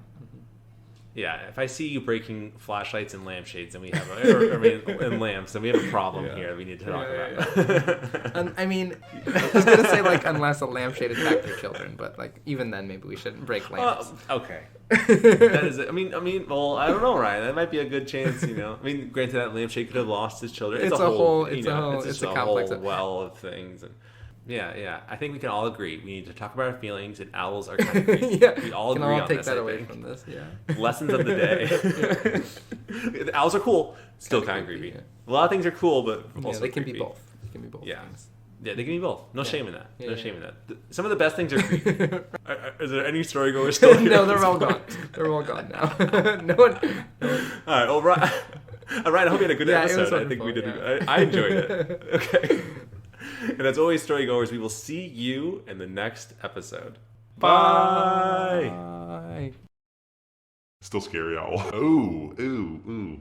Yeah, if I see you breaking flashlights and lampshades, and we have and lamps, then we have a problem here. We need to talk about. I mean, I was gonna say unless a lampshade attacked your children, but even then, maybe we shouldn't break lamps. Okay. That is it. I mean, well, I don't know, Ryan. That might be a good chance. I mean, granted, that lampshade could have lost his children. It's a whole complex well of things. And yeah. I think we can all agree. We need to talk about our feelings, and owls are kind of creepy. We all agree on this. Take that away from this. Yeah. Lessons of the day. The owls are cool. Still kind of creepy. A lot of things are cool, but also they can creepy. be both. They can be both. Yeah. Yeah, they can be both. No shame in that. No shame in that. Some of the best things are creepy. Is there any storygoers still here? No, they're all gone. They're all gone now. No one. All right. Well, Ryan, I hope you had a good episode. I think we did. I enjoyed it. Okay. And as always, storygoers, we will see you in the next episode. Bye. Still scary owl. Ooh.